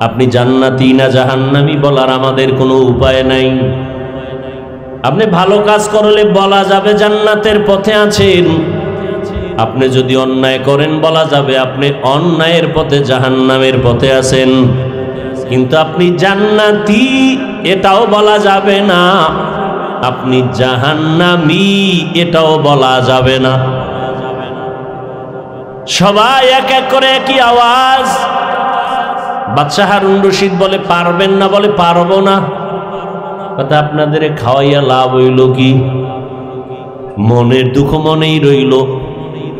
আপনি জান্নাতি না জাহান্নামী বলার আমাদের কোনো উপায় নাই। আপনি ভালো কাজ করলে বলা যাবে জান্নাতের পথে আছেন, আপনি যদি অন্যায় করেন বলা যাবে আপনি অন্যায়ের পথে জাহান্নামের পথে আছেন। কিন্তু আপনি জান্নাতি এটাও বলা যাবে না, আপনি জাহান্নামী এটাও বলা যাবে না। সবাই এক এক করে একই আওয়াজ। বাদশাহ হারুন রশিদ বলে পারবেন না, বলে পারবো না। কথা আপনাদের খাওয়াইয়া লাভ হইল কি? মনের দুঃখ মনেই রইল।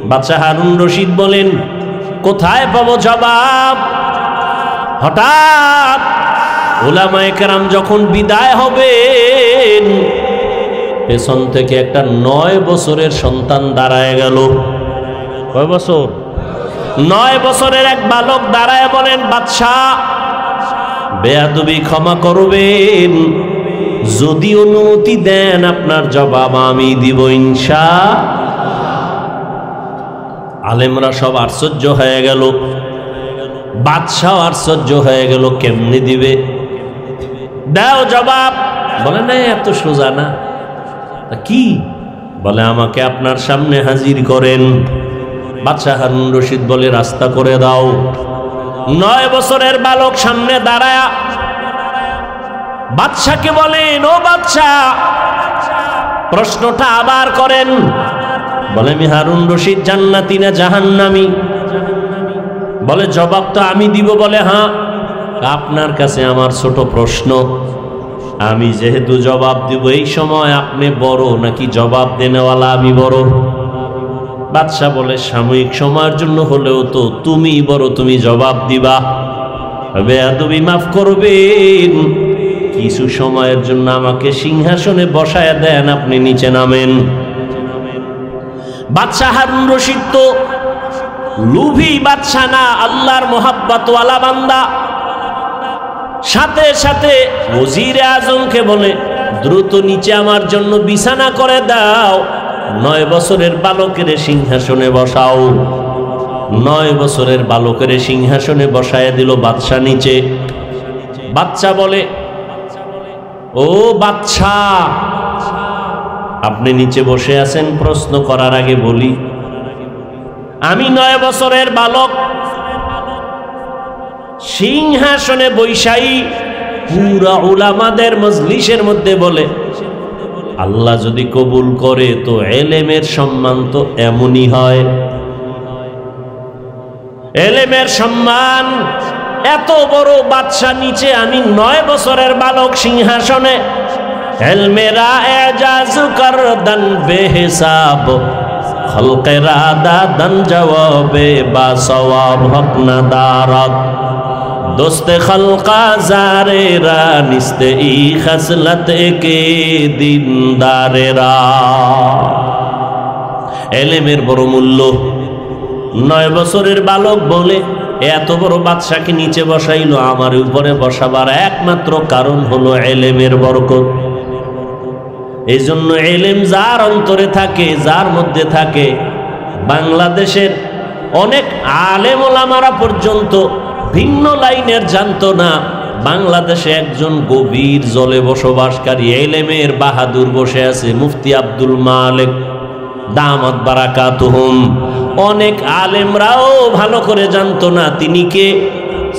বাদশাহ হারুন রশিদ বলেন কোথায় পাবো জবাব? হঠাৎ উলামায়ে কেরাম যখন বিদায় হবেন, পেছন থেকে একটা 9 বছরের সন্তান দাঁড়ায় গেল। কয় বছর? 9 বছরের এক বালক দাঁড়ায় বলেন, বাদশাহ বেয়াদবি ক্ষমা করবেন, যদি অনুমতি দেন আপনার জবাব আমি দিব ইনশাআল্লাহ। আলেমরা সব আশ্চর্য হয়ে গেল, বাদশাহ আশ্চর্য হয়ে গেল, কেমনে দিবে? দাও জবাব। বলে না এত সোজা না। কি? বলে আমাকে আপনার সামনে হাজির করেন। বাদশাহ হারুন রশিদ বলে রাস্তা করে দাও। 9 বছরের বালক সামনে দাঁড়ায়া বাদশাকে বলেন, ও বাদশাহ প্রশ্নটা আবার করেন। বলে আমি হারুন রশিদ জান্নাতি না জাহান্নামী? বলে জবাব তো আমি দিব। বলে হ্যাঁ, আপনার কাছে আমার ছোট প্রশ্ন, আমি যেহেতু জবাব দিব এই সময় আপনি বড় নাকি জবাব দেনেওয়ালা আমি বড়? বাদশাহ বলে সাময়িক সময়ের জন্য হলেও তো তুমি বড়, তুমি জবাব দিবা। বেয়াদবি মাফ করবেন, কিছু সময়ের জন্য আমাকে সিংহাসনে বসায় দেন, আপনি নিচে নামেন। বাদশাহ হারুন রশিদ তো লুভি বাদশাহ না, আল্লাহর মোহাব্বতওয়ালা বান্দা। সাথে সাথে ওজিরে আজমকে বলে দ্রুত নিচে আমার জন্য বিছানা করে দাও, 9 বছরের বালকের সিংহাসনে বসাও। 9 বছরের বালকের সিংহাসনে বসায় দিল বাদশাহ নিচে। বাদশাহ বলে, ও বাদশাহ আপনি নিচে বসে আছেন, প্রশ্ন করার আগে বলি আমি 9 বছরের বালক সিংহাসনে বৈশাই পুরা উলামাদের মজলিসের মধ্যে বলে আল্লাহ যদি কবুল করে তো এলেমের সম্মান তো এমনই হয়। এলেমের সম্মান এত বড় বাদশাহ নিচে, আমি 9 বছরের বালক সিংহাসনে। এলমেরা এজাজ করদন বেহিসাব, খলকেরা দাদন জওয়াবে বা সওয়াব হক না দারাত, দোস্তে খলকা জারেরা নিস্তে ই খসলত কে দিনদারেরা। এলেমের বড় মূল্য। 9 বছরের বালক বলে এত বড় বাদশাকে নিচে বসাইলো, আমার উপরে বসাবার একমাত্র কারণ হলো এলেমের বরকত। এই জন্য এলেম যার অন্তরে থাকে, যার মধ্যে থাকে, বাংলাদেশের অনেক আলেম ওলামারা পর্যন্ত ভিন্ন লাইনের জানতো না। বাংলাদেশে একজন গভীর জলে বসবাসকারী এলেমের বাহাদুর বসে আছে, মুফতি আব্দুল মালিক দামাত বারাকাতুহুম। অনেক আলেমরাও ভালো করে জানতো না তিনি কে,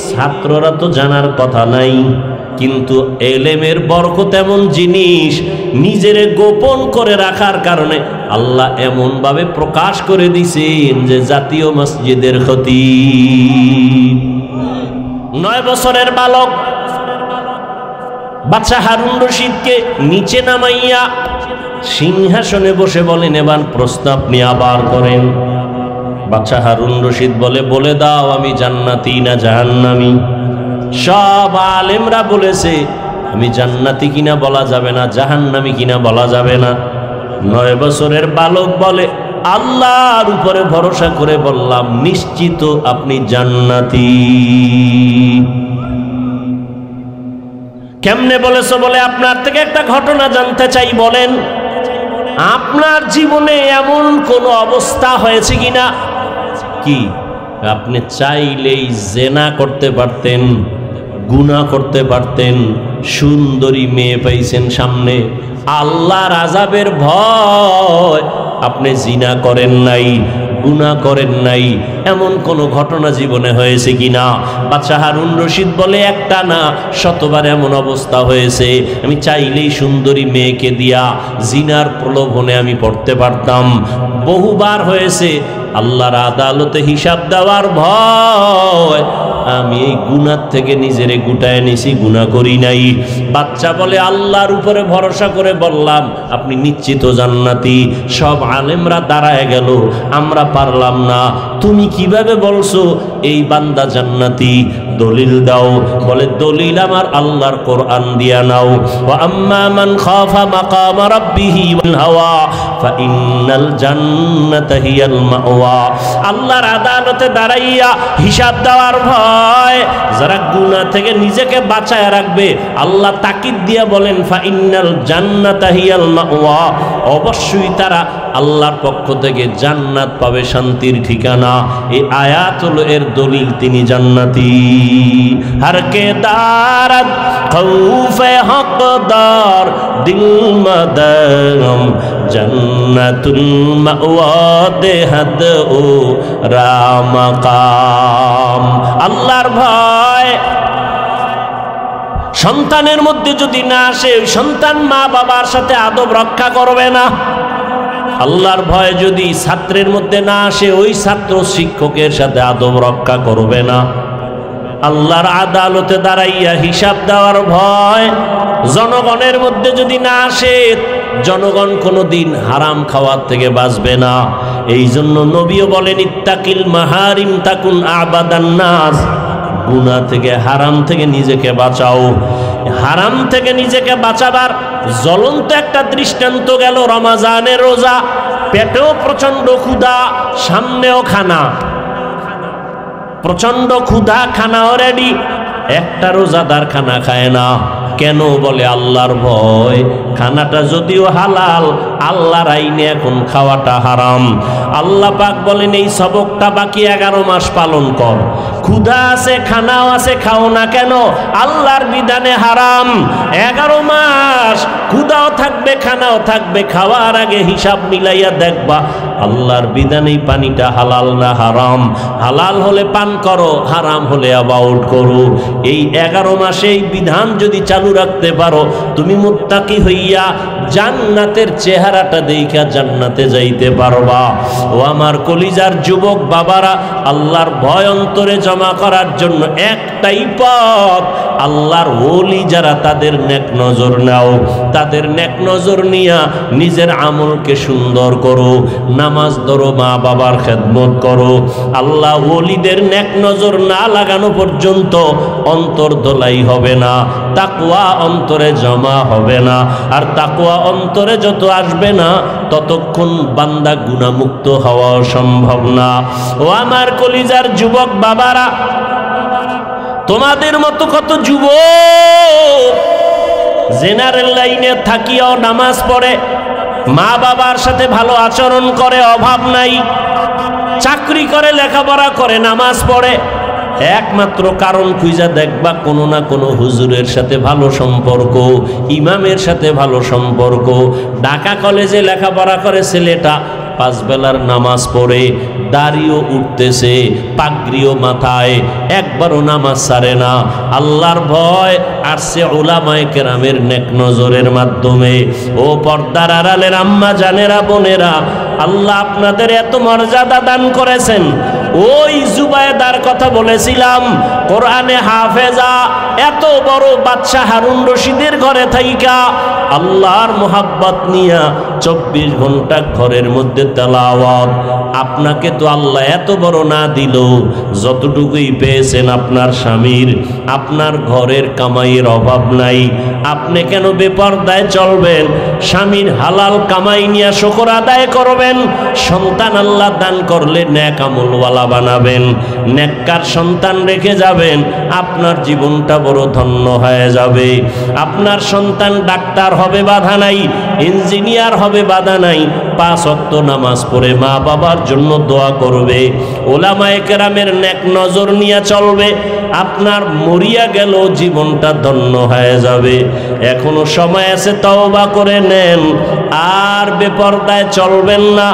ছাত্ররা তো জানার কথা নাই। কিন্তু এলেমের বরকত এমন জিনিস, নিজের গোপন করে রাখার কারণে আল্লাহ এমন ভাবে প্রকাশ করে দিছেন যে জাতীয় মসজিদের খতিব। 9 বছরের বালক বাদশাহ হারুন রশিদকে নিচে নামাইয়া সিংহাসনে বসে বলেন, এবার প্রশ্ন আপনি আবার করেন। বাদশাহ হারুন রশিদ বলে, বলে দাও আমি জান্নাতি না জাহান্নামী? সব আলেমরা বলেছে আমি জান্নাতি কিনা বলা যাবে না, জাহান্নামী কিনা বলা যাবে না। 9 বছরের বালক বলে, আল্লাহর উপরে ভরসা করে বললাম নিশ্চিত আপনি জান্নাতি। কেমনে বলেছো? বলে আপনার থেকে একটা ঘটনা জানতে চাই, বলেন আপনার জীবনে এমন কোন অবস্থা হয়েছে কিনা? কি আপনি চাইলেই জেনা করতে পারতেন, গুনাহ করতে পারতেন, সুন্দরী মেয়ে পাইছেন সামনে, আল্লাহর আযাবের ভয় আপনি জিনা করেন নাই, গুনাহ করেন নাই, এমন কোন ঘটনা জীবনে হয়েছে কিনা? বাদশাহ হারুন রশিদ বলে একটা না, শতবার এমন অবস্থা হয়েছে, আমি চাইলেই সুন্দরী মেয়েকে দিয়া জিনার প্রলোভনে আমি পড়তে পারতাম। বহুবার হয়েছে, আল্লাহর আদালতে হিসাব দেওয়ার ভয় আমি এই গুনাহ থেকে নিজেরে গুটায় নিছি, গুনাহ করি নাই। বাচ্চা বলে আল্লাহর উপরে ভরসা করে বললাম আপনি নিশ্চিত জান্নাতি। সব আলেমরা দাঁড়ায় গেল, আমরা পারলাম না। তুমি কিভাবে বলছো এই বান্দা জান্নাতি? দলিল দাও। বলে দলিল আমার আল্লাহর কোরআন দিয়া নাও। ওয়া আম্মা মান খাফা মাকাম রাব্বিহি ওয়াল হাওয়া ফাইন্নাল জান্নাতা হিয়াল মাওয়া। আল্লাহর আদালতে দাঁড়াইয়া হিসাব দেওয়ার ভয় যারা গুনাহ থেকে নিজেকে বাঁচায় রাখবে, আল্লাহ তাকিদ দিয়া বলেন ফাইন্নাল জান্নাতা হিয়াল মাওয়া, অবশ্যই তারা আল্লাহর পক্ষ থেকে জান্নাত পাবে, শান্তির ঠিকানা। এই আয়াত হলো এর দলিল, তিনি জান্নাতি। हर के दारद खौफे हकदार दिल मदम जन्नतुल मावा देहद ओ रामकाम। আল্লাহর ভয় সন্তানের মধ্যে যদি না আসে, সন্তান মা বাবার সাথে আদব রক্ষা করবে না। আল্লাহর ভয় যদি ছাত্রের মধ্যে না আসে, ওই ছাত্র শিক্ষকের সাথে আদব রক্ষা করবে না। আল্লাহর আদালতে দাঁড়াইয়া হিসাব দেওয়ার ভয় জনগণের মধ্যে যদি না আসে, জনগণ কোনোদিন হারাম খাওয়ার থেকে বাঁচবে না। এই জন্য নবীও বলেন ইত্তাকিল মাহারিম তাকুন আবাদান নাস, গুনাহ থেকে হারাম থেকে নিজেকে বাঁচাও। হারাম থেকে নিজেকে বাঁচাবার জ্বলন্ত একটা দৃষ্টান্ত গেল রমজানের রোজা। পেটেও প্রচন্ড ক্ষুধা, সামনেও খানা, প্রচন্ড ক্ষুধা, খানাও রেডি। একটা রোজাদার খানা খায় না কেন? বলে আল্লাহর ভয়। খানাটা যদিও হালাল, আল্লাহর আইনে এখন খাওয়াটা হারাম। আল্লাহ পাক বলেন এই সবকটা বাকি 11 মাস পালন কর। ক্ষুধা আছে, খানাও আছে, খাও না কেন? আল্লাহর বিধানে হারাম। 11 মাস ক্ষুধাও থাকবে, খানাও থাকবে। খাওয়ার আগে হিসাব মিলাইয়া দেখবা আল্লাহর বিধানেই পানিটা হালাল না হারাম। হালাল হলে পান করো, হারাম হলে অ্যাবাউট করো। এই 11 মাসে এই বিধান যদি চালু রাখতে পারো, তুমি মুত্তাকি হইয়া জান্নাতের চেহারাটা দেখা জান্নাতে যাইতে পারবা। ও আমার কলিজার যুবক বাবারা, আল্লাহর ভয় অন্তরে জমা করার জন্য একটাই পথ, আল্লাহর ওলি যারা তাদের নেক নজর নাও। তাদের নেক নজর নিয়া নিজের আমলকে সুন্দর করো, নামাজ ধরো, মা বাবার খেদমত করো। আল্লাহ ওলিদের নেক নজর না লাগানো পর্যন্ত অন্তর দোলাই হবে না, তাকওয়া অন্তরে জমা হবে না। আর তাকওয়া অন্তরে যত আসবে না, ততক্ষণ বান্দা গুনাহমুক্ত হওয়া সম্ভব না। ও আমার কলিজার যুবক বাবারা, তোমাদের মতো কত যুবক জেনারেল লাইনে থাকিয়াও নামাজ পড়ে, মা বাবার সাথে ভালো আচরণ করে, অভাব নাই, চাকরি করে, লেখাপড়া করে, নামাজ পড়ে। একমাত্র কারণ খুঁজা দেখবা কোনো না কোনো হুজুরের সাথে ভালো সম্পর্ক, ইমামের সাথে ভালো সম্পর্ক। ঢাকা কলেজে লেখাপড়া করে ছেলেটা, 5 বেলার নামাজ পড়ে, দাড়িও উঠতেছে, পাগড়িও মাথায়, একবারও নামাজ ছাড়ে না। আল্লাহর ভয় আসছে উলামায়ে কেরামের নেক নজরের মাধ্যমে। ও পর্দার আড়ালের আম্মা জানেরা, বোনেরা, আল্লাহ আপনাদের এত মর্যাদা দান করেছেন। ওই জুবায়দার কথা বলেছিলাম, কোরআনে হাফেজা, এত বড় বাদশাহ হারুন রশিদের ঘরে থাইকা আল্লাহর মোহাব্বত নিয়া 24 ঘন্টা ঘরের মধ্যে তেলাওয়াত। আপনাকে তো আল্লাহ এত বড় না দিল, যতটুকুই পেয়েছেন আপনার স্বামীর, আপনার ঘরের কামাইয়ের অভাব নাই। আপনি কেন বেপরদায় চলবেন? স্বামীর হালাল কামাই নিয়ে শুকর আদায় করবেন। সন্তান আল্লাহ দান করলে নেক আমলওয়ালা বানাবেন, নেককার সন্তান রেখে যাবেন, আপনার জীবনটা বড় ধন্য হয়ে যাবে। আপনার সন্তান ডাক্তার হবে বাধা নাই, ইঞ্জিনিয়ার হবে বাধা নাই, 5 ওয়াক্ত নামাজ পড়ে মা বাবার জন্য দোয়া করবে, ওলামায়ে কেরামের নেক নজর নিয়ে চলবে, আপনার মরিয়া গেল জীবনটা ধন্য হয়ে যাবে। এখনো সময় আছে, তওবা করে নেন, আর বেপরদায় চলবেন না।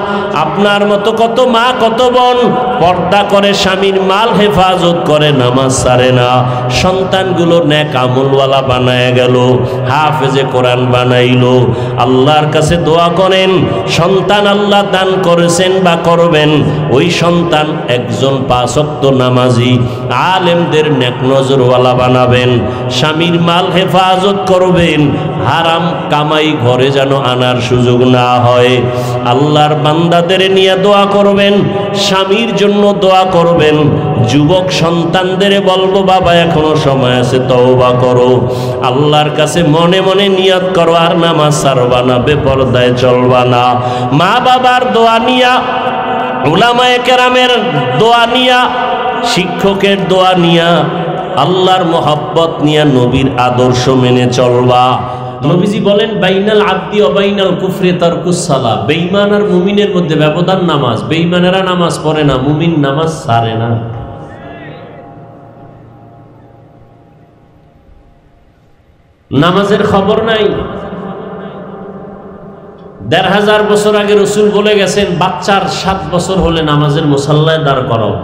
আপনার মতো কত মা কত বোন পর্দা করে স্বামীর মাল হেফাজত করে, নামাজ ছাড়ে না, সন্তানগুলো নেক আমলওয়ালা বানায় গেল, হাফেজে কোরআন বানাইলো। আল্লাহর কাছে দোয়া করেন, সন্তান আল্লাহ দান করেছেন বা করবেন, ওই সন্তান একজন 5 ওয়াক্ত নামাজি আলেমদের নেক নজরওয়ালা বানাবেন, স্বামীর মাল হেফাজত করবেন, হারাম কামাই ঘরে যেন আনার সুযোগ না হয়। আল্লাহর বান্দাদের নিয়ে দোয়া করবেন, স্বামীর জন্য দোয়া করবেন। যুবক সন্তানদের বলবো, বাবা এখনো সময় আছে, তওবা করো, আল্লাহর কাছে মনে মনে নিয়ত করো, আর নামাজ ছাড়বা না, বেপরদায় চলবা না। মা বাবার দোয়া নিয়া, উলামায়ে কেরামের দোয়া নিয়া, শিক্ষকের দোয়া নিয়া, আল্লাহর মোহাব্বত নিয়া, নবীর আদর্শ মেনে চলবা। নবীজি বলেন, বাইনাল আব্দি ওয়া বাইনাল কুফরি তারকুস সালাহ, বেঈমান আর মুমিনের মধ্যে ব্যবধান নামাজ। বেঈমানেরা নামাজ পড়ে না, মুমিন নামাজ ছাড়ে না। নামাজের খবর নাই। ১৫০০ বছর আগে রসুল বলে গেছেন, বাচ্চার 7 বছর হলে নামাজের মুসাল্লায় দাঁড় করাও।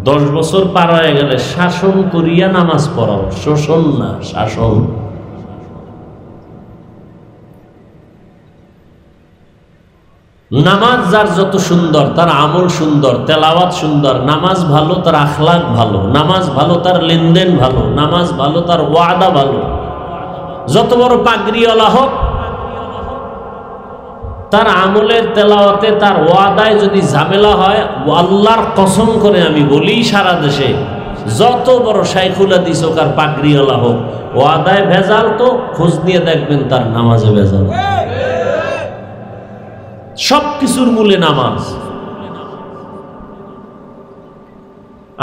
10 বছর পার হয়ে গেলে শাসন করিয়া নামাজ পড়াও, শোষণ না, শাসন। নামাজ যার যত সুন্দর, তার আমল সুন্দর, তেলাওয়াত সুন্দর, নামাজ ভালো, তার আখলাক ভালো, নামাজ ভালো, তার লেনদেন ভালো, নামাজ ভালো, তার ওয়াদা ভালো। যত বড় পাগড়িওয়ালা হোক, তার আমলের তেলাওয়াতে, তার ওয়াদায় যদি ঝামেলা হয়, আল্লাহর কসম করে আমি বলি, সারা দেশে যত বড় শাইখুল হাদিস হোক আর পাগড়িওয়ালা হোক, ওয়াদায় ভেজাল তো খোঁজ নিয়ে দেখবেন তার নামাজে ভেজাল। সব কিছুর মূলে নামাজ।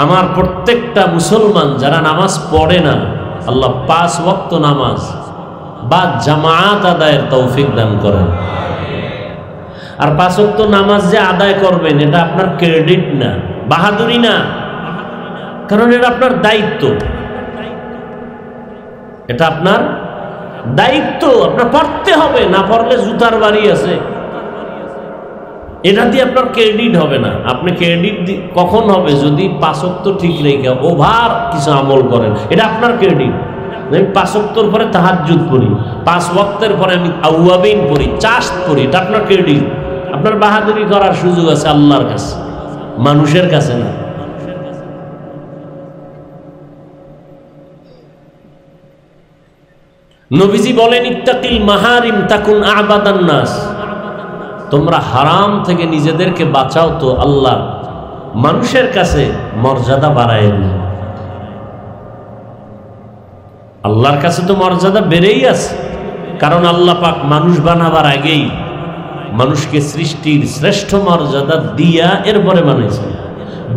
আমার প্রত্যেকটা মুসলমান যারা নামাজ পড়ে না, আল্লাহ 5 ওয়াক্ত নামাজ বা জামাআত আদায়ের তৌফিক দান করেন। আর 5 ওয়াক্ত নামাজ যে আদায় করবেন, এটা আপনার ক্রেডিট না, বাহাদুরি না, কারণ এটা আপনার দায়িত্ব। এটা আপনার দায়িত্ব, আপনার পড়তে হবে, না পড়লে জুতার বাড়ি আছে। এটা দিয়ে আপনার ক্রেডিট হবে না। আপনি ক্রেডিট কখন হবে? যদি 5 ওয়াক্ত ঠিক রেখে ওভার কিছু আমল করেন, এটা আপনার ক্রেডিট। আমি 5 ওয়াক্তর পরে তাহাজ্জুদ পড়ি, 5 ওয়াক্তের পরে আমি আউয়াবিন পড়ি, চাষ্ট পড়ি, এটা আপনার ক্রেডিট। আপনার বাহাদুরি করার সুযোগ আছে আল্লাহর কাছে, মানুষের কাছে না। নবীজি বলেন, ইত্তাকিল মাহারিম তাকুন আবাদান নাস। তোমরা হারাম থেকে নিজেদেরকে বাঁচাও তো আল্লাহ মানুষের কাছে মর্যাদা বাড়ায় দিন। আল্লাহর কাছে তো মর্যাদা বেড়েই আছে, কারণ আল্লাহ পাক মানুষ বানাবার আগেই মানুষকে সৃষ্টির শ্রেষ্ঠ মর্যাদা দিয়া এরপরে বানাইছে।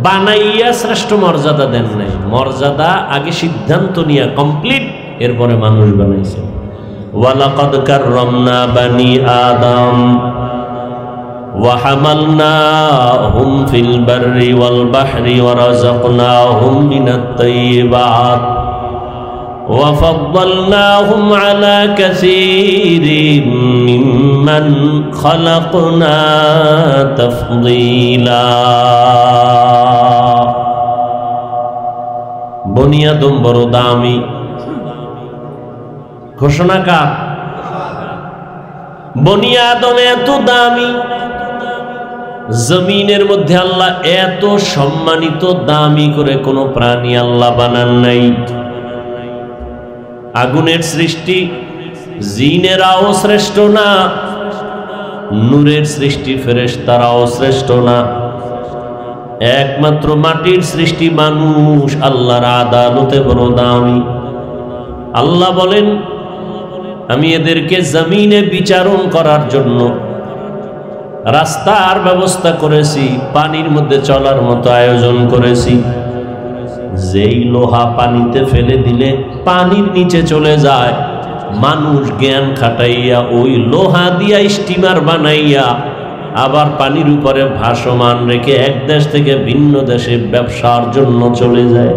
বানাইয়া শ্রেষ্ঠ মর্যাদা দেন নাই, মর্যাদা আগে সিদ্ধান্ত নিয়ে কমপ্লিট, এরপরে মানুষ বানাইছে। ওয়ালাকাদ কাররামনা বানি আদম وحملناهم في البر والبحر ورزقناهم من الطيبات وفضلناهم على كثير ممن خلقنا تفضيلا। বনি আদম বড় দামি। ঘোষণা কার? বনি আদম এত দামি, জমিনের মধ্যে আল্লাহ এত সম্মানিত দামি করে কোন প্রাণী আল্লাহ বানান নাই। আগুনের সৃষ্টি জিনেরাও শ্রেষ্ঠ না, নূরের সৃষ্টি ফেরেশতারাও শ্রেষ্ঠ না, একমাত্র মাটির সৃষ্টি মানুষ আল্লাহর আদালতে বড় দামি। আল্লাহ বলেন, আমি এদেরকে জমিনে বিচারণ করার জন্য রাস্তার ব্যবস্থা করেছি, পানির মধ্যে চলার মতো আয়োজন করেছি। যেই লোহা পানিতে ফেলে দিলে পানির নিচে চলে যায়, মানুষ জ্ঞান খাটাইয়া ওই লোহা দিয়া স্টিমার বানাইয়া আবার পানির উপরে ভাসমান রেখে এক দেশ থেকে ভিন্ন দেশে ব্যবসার জন্য চলে যায়।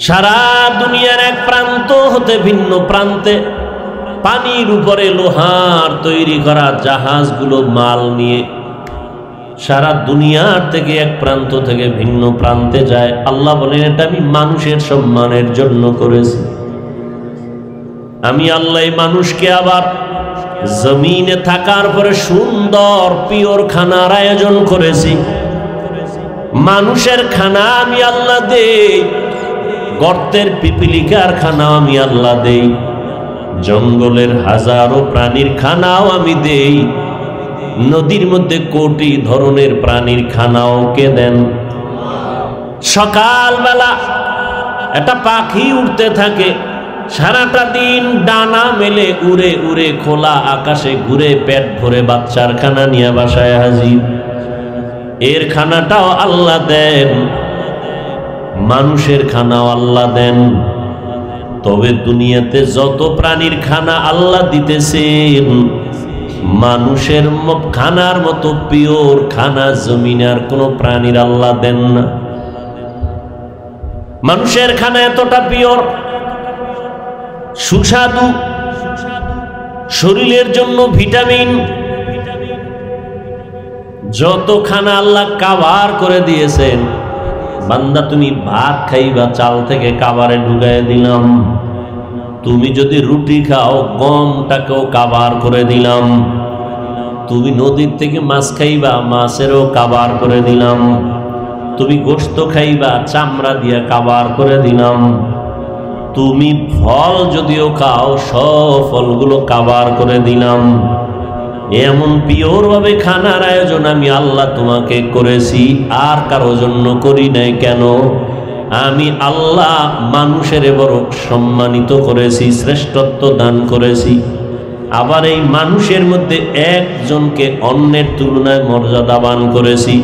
সারা দুনিয়ার এক প্রান্ত হতে ভিন্ন প্রান্তে পানির উপরে লোহার তৈরি করা জাহাজগুলো মাল নিয়ে সারা দুনিয়ার থেকে এক প্রান্ত থেকে ভিন্ন প্রান্তে যায়। আল্লাহ বলেন, এটা আমি মানুষের সম্মানের জন্য করেছি। আমি আল্লাহ মানুষকে আবার জমিনে থাকার পরে সুন্দর পিওর খানার আয়োজন করেছি। মানুষের খানা আমি আল্লাহ দেই, গর্তের পিপিলিকার খানাও আমি আল্লাহ দেই, জঙ্গলের হাজারো প্রাণীর খানাও আমি দেই, নদীর মধ্যে কোটি ধরনের প্রাণীর খানাও কে দেন? সকালবেলা একটা পাখি উড়তে থাকে, সারাটা দিন ডানা মেলে উড়ে উড়ে খোলা আকাশে ঘুরে পেট ভরে বাচ্চার খানা নিয়ে বাসায় হাজির। এর খানাটাও আল্লাহ দেন, মানুষের খানাও আল্লাহ দেন। তবে দুনিয়াতে যত প্রাণীর খানা আল্লাহ দিতেছেন, মানুষের খানার মতো পিওর খানা জমিনে আর কোনো প্রাণীর আল্লাহ দেন না। মানুষের খানা এতটা পিওর, সুস্বাদু, শরীরের জন্য ভিটামিন, যত খানা আল্লাহ কাভার করে দিয়েছেন। বান্দা তুমি ভাত খাইবা, চাল থেকে কাভারে ঢুকাই দিলাম। তুমি যদি রুটি খাও, গমটাকেও কাভার করে দিলাম। তুমি নদীর থেকে মাছ খাইবা, মাছেরও কাভার করে দিলাম। তুমি গোশত খাইবা, চামড়া দিয়ে কাভার করে দিলাম। তুমি ফল যদিও খাও, সব ফলগুলো কাভার করে দিলাম। এমন পিওর ভাবে খানার আয়োজন আমি আল্লাহ তোমাকে করেছি, আর কারো জন্য করি নাই। কেন? আমি আল্লাহ মানুষের বড় সম্মানিত করেছি, শ্রেষ্ঠত্ব দান করেছি। আবার এই মানুষের মধ্যে একজনকে অন্যের তুলনায় মর্যাদাবান করেছি।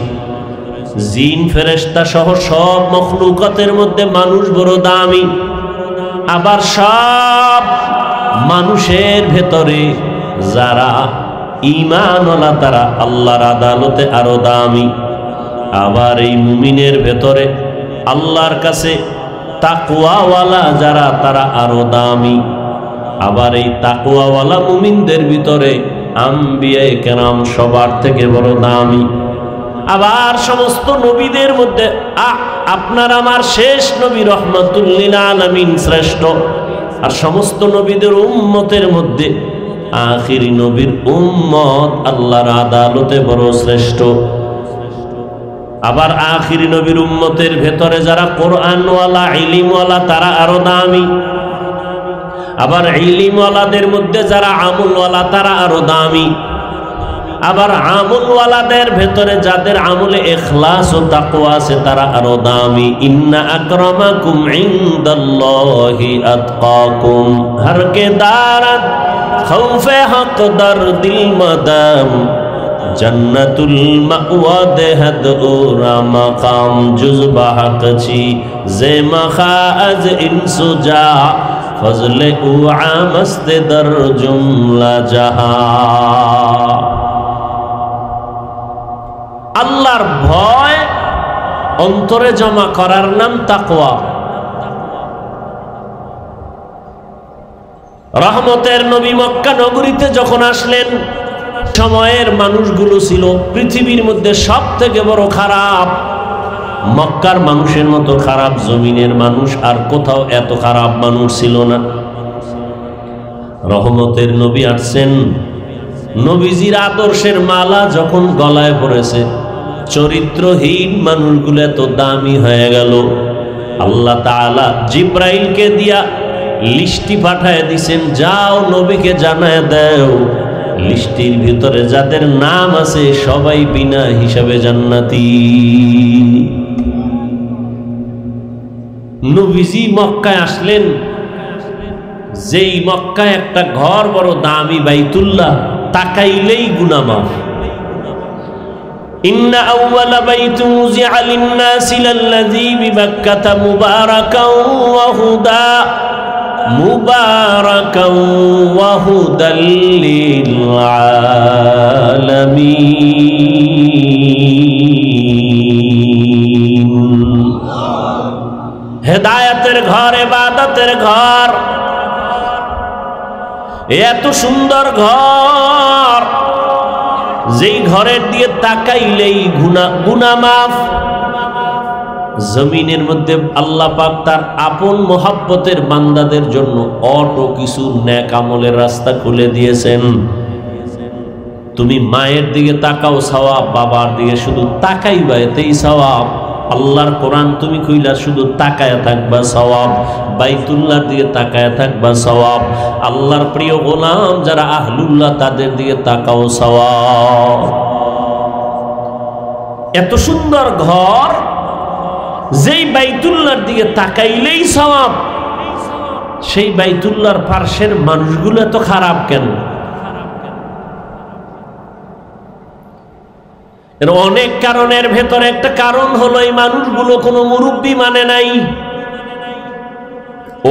জিন ফেরেশতা সহ সব মখলুকাতের মধ্যে মানুষ বড় দামি। আবার সব মানুষের ভেতরে যারা ঈমানওয়ালা তারা আল্লাহর আদালতে আরো দামি। আবার এই মুমিনের ভেতরে আল্লাহর কাছে তাকওয়াওয়ালা যারা তারা আরো দামি। আবার এই তাকওয়াওয়ালা মুমিনদের ভিতরে আম্বিয়ায়ে কেরাম সবার থেকে বড় দামি। আবার সমস্ত নবীদের মধ্যে আপনার আমার শেষ নবী রহমাতুল লিল আলামিন শ্রেষ্ঠ। আর সমস্ত নবীদের উম্মতের মধ্যে আখিরি নবীর উম্মত আল্লাহর আদালতে বড় শ্রেষ্ঠ। আবার আখিরি নবীর উম্মতের ভেতরে যারা কোরআনওয়ালা, ইলমওয়ালা তারা আরো দামি। আবার ইলমওয়ালাদের মধ্যে যারা আমলওয়ালা তারা আরো দামি। আবার আমলওয়ালাদের ভেতরে যাদের আমলে ইখলাস ও তাকওয়া আছে তারা আরো দামি। ইন্না আকরামাকুম ইনদাল্লাহি আতকাকুম, হর কে দারাত খৌফে হক দরদিল মাদাম, জন্নতুল মাওয়া দেহদ ওরা মাকাম, জুজবা হক ছি জে মখাজ ইনসুজা, ফজলে উ আমস্ত দর জুমলা জাহা। আল্লাহর ভয় অন্তরে জমা করার নাম তাকওয়া। রহমতের নবী মক্কা নগরীতে যখন আসলেন, সময়ের মানুষগুলো ছিল পৃথিবীর মধ্যে সব থেকে বড় খারাপ। মক্কার মানুষের মতো খারাপ জমিনের মানুষ আর কোথাও এত খারাপ মানুষ ছিল না। রহমতের নবী আসছেন, নবীজির আদর্শের মালা যখন গলায় পড়েছে, চরিত্রহীন মানুষগুলো এত দামি হয়ে গেল। আল্লাহ তাআলা জিব্রাইলকে দিয়া লিস্টি পাঠায় দিছেন, যাও নবীকে জানায় দাও লিস্টির ভিতরে যাদের নাম আছে সবাই বিনা হিসাবে জান্নাতি। নবীজি মক্কায় আসলেন, যেই মক্কায় একটা ঘর বড় দামি বাইতুল্লাহ, তাকাইলেই গুনাহ মাফ। ইন্না আউওয়ালা বাইতুন উযিআ লিন-নাসি লাল্লাযী বিবাক্কাতা মুবারাকান ওয়া হুদা মুবারাকাও ওয়া হুদাল লিল আলামিন। হেদায়েতের ঘর, ইবাদতের ঘর, এত সুন্দর ঘর, যেই ঘরের দিয়ে তাকাইলেই গুনাহ মাফ। জমিনের মধ্যে আল্লাহ পাক তার আপন মোহাব্বতের বান্দাদের জন্য অটো কিছু নেক আমলের রাস্তা খুলে দিয়েছেন। তুমি মায়ের দিকে তাকাও সওয়াব, বাবার দিকে শুধু তাকাইবা এতেই সওয়াব। আল্লাহর কোরআন তুমি কইলা শুধু তাকায়া থাকবা সওয়াব, বাইতুল্লাহর দিকে তাকায়া থাকবা সওয়াব। আল্লাহর প্রিয় গোলাম যারা আহলুল্লাহ তাদের দিকে তাকাও সওয়াব। এত সুন্দর ঘর, যেই বাইতুল্লাহর দিকে তাকাইলেই সওয়াব, সেই বাইতুল্লাহর পার্শ্বের মানুষগুলো এত খারাপ কেন? এর অনেক কারণের ভেতরে একটা কারণ হলো এই মানুষগুলো কোনো মুরব্বী মানে নাই,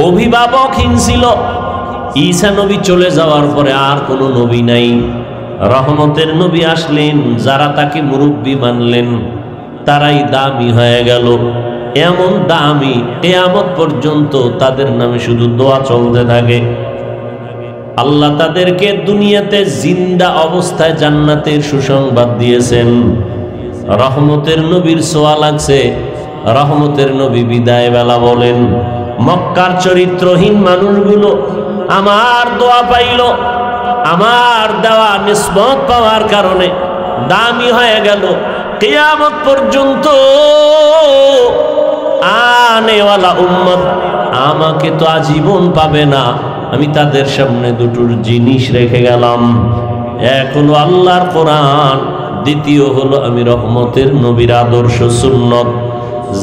অভিভাবকহীন ছিল। ঈসা নবী চলে যাওয়ার পরে আর কোনো নবী নাই। রহমতের নবী আসলেন, যারা তাকে মুরব্বী মানলেন তারাই দামি হয়ে গেল। এমন দামি কিয়ামত পর্যন্ত তাদের নামে শুধু দোয়া চলতে থাকে। আল্লাহ তাদেরকে দুনিয়াতে জিন্দা অবস্থায় জান্নাতের সুসংবাদ দিয়েছেন। রহমতের নবীর ছোঁয়া লাগছে, রহমতের নবী বিদায় বেলা বলেন, মক্কার চরিত্রহীন মানুষগুলো আমার দোয়া পাইল, আমার দেওয়া নিসবত পাওয়ার কারণে দামি হয়ে গেল। কিয়ামত পর্যন্ত আনেওয়ালা উম্মত আমাকে তো আজীবন পাবে না। আমি তাদের সামনে দুটোর জিনিস রেখে গেলাম, এক হলো আল্লাহর কোরআন, দ্বিতীয় হলো আমি রহমতের নবীর আদর্শ সুন্নত।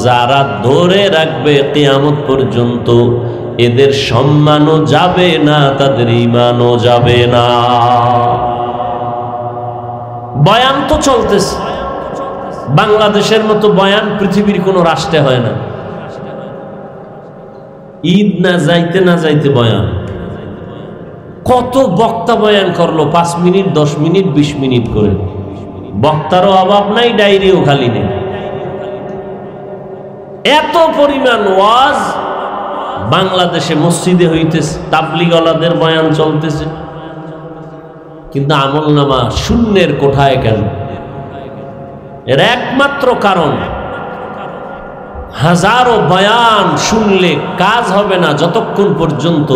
যারা ধরে রাখবে কিয়ামত পর্যন্ত, এদের সম্মানও যাবে না, তাদের ঈমানও যাবে না। বয়ান তো চলতেছে, বাংলাদেশের মতো বয়ান পৃথিবীর কোনো রাষ্ট্রে হয় না। ঈদ না যাইতে না যাইতে বয়ান, কত বক্তা বয়ান করলো, 5 মিনিট 10 মিনিট 20 মিনিট করে। বক্তারও অভাব নাই, ডায়েরিও খালি নেই। এত পরিমাণ ওয়াজ বাংলাদেশে মসজিদে হইতেছে, তাবলীগওয়ালাদের বয়ান চলতেছে, কিন্তু আমলনামা শূন্যের কোঠায় কেন? এর একমাত্র কারণ, হাজারো বয়ান শুনলে কাজ হবে না যতক্ষণ পর্যন্ত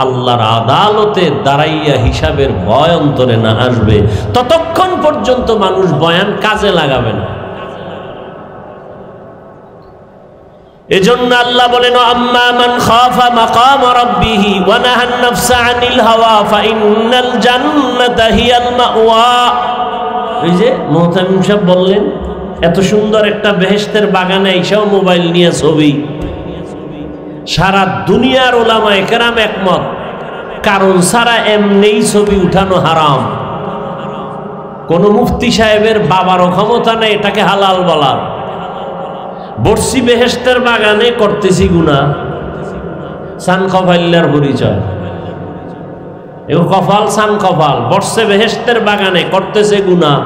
আল্লাহর আদালতে দাঁড়াইয়া হিসাবের ভয় অন্তরে না আসবে, ততক্ষণ পর্যন্ত মানুষ বয়ান কাজে লাগাবে না। এজন্য আল্লাহ বলেন, আম্মা মান খাফা মাকাম রাব্বিহি ওয়া নাহান নাফসা আনিল হাওয়া ফাইন্নাল জান্নাতা হিয়াল মাওয়া। এই যে মুহতামিম সাহেব বললেন, এত সুন্দর একটা বেহেশতের বাগানে এসেও মোবাইল নিয়ে ছবি। সারা দুনিয়ার উলামায়ে কেরাম একমত, কারণ ছাড়া এমনিই ছবি উঠানো হারাম। কোন মুফতি সাহেবের বাবারও ক্ষমতা নেই এটাকে হালাল বলার। বর্ষি বেহেশতের বাগানে করতেছি গুনাহ, সান কফাইল্লার পরিচয়। এও কফাল সান কফাল, বর্ষে বেহেশতের বাগানে করতেছে গুনাহ।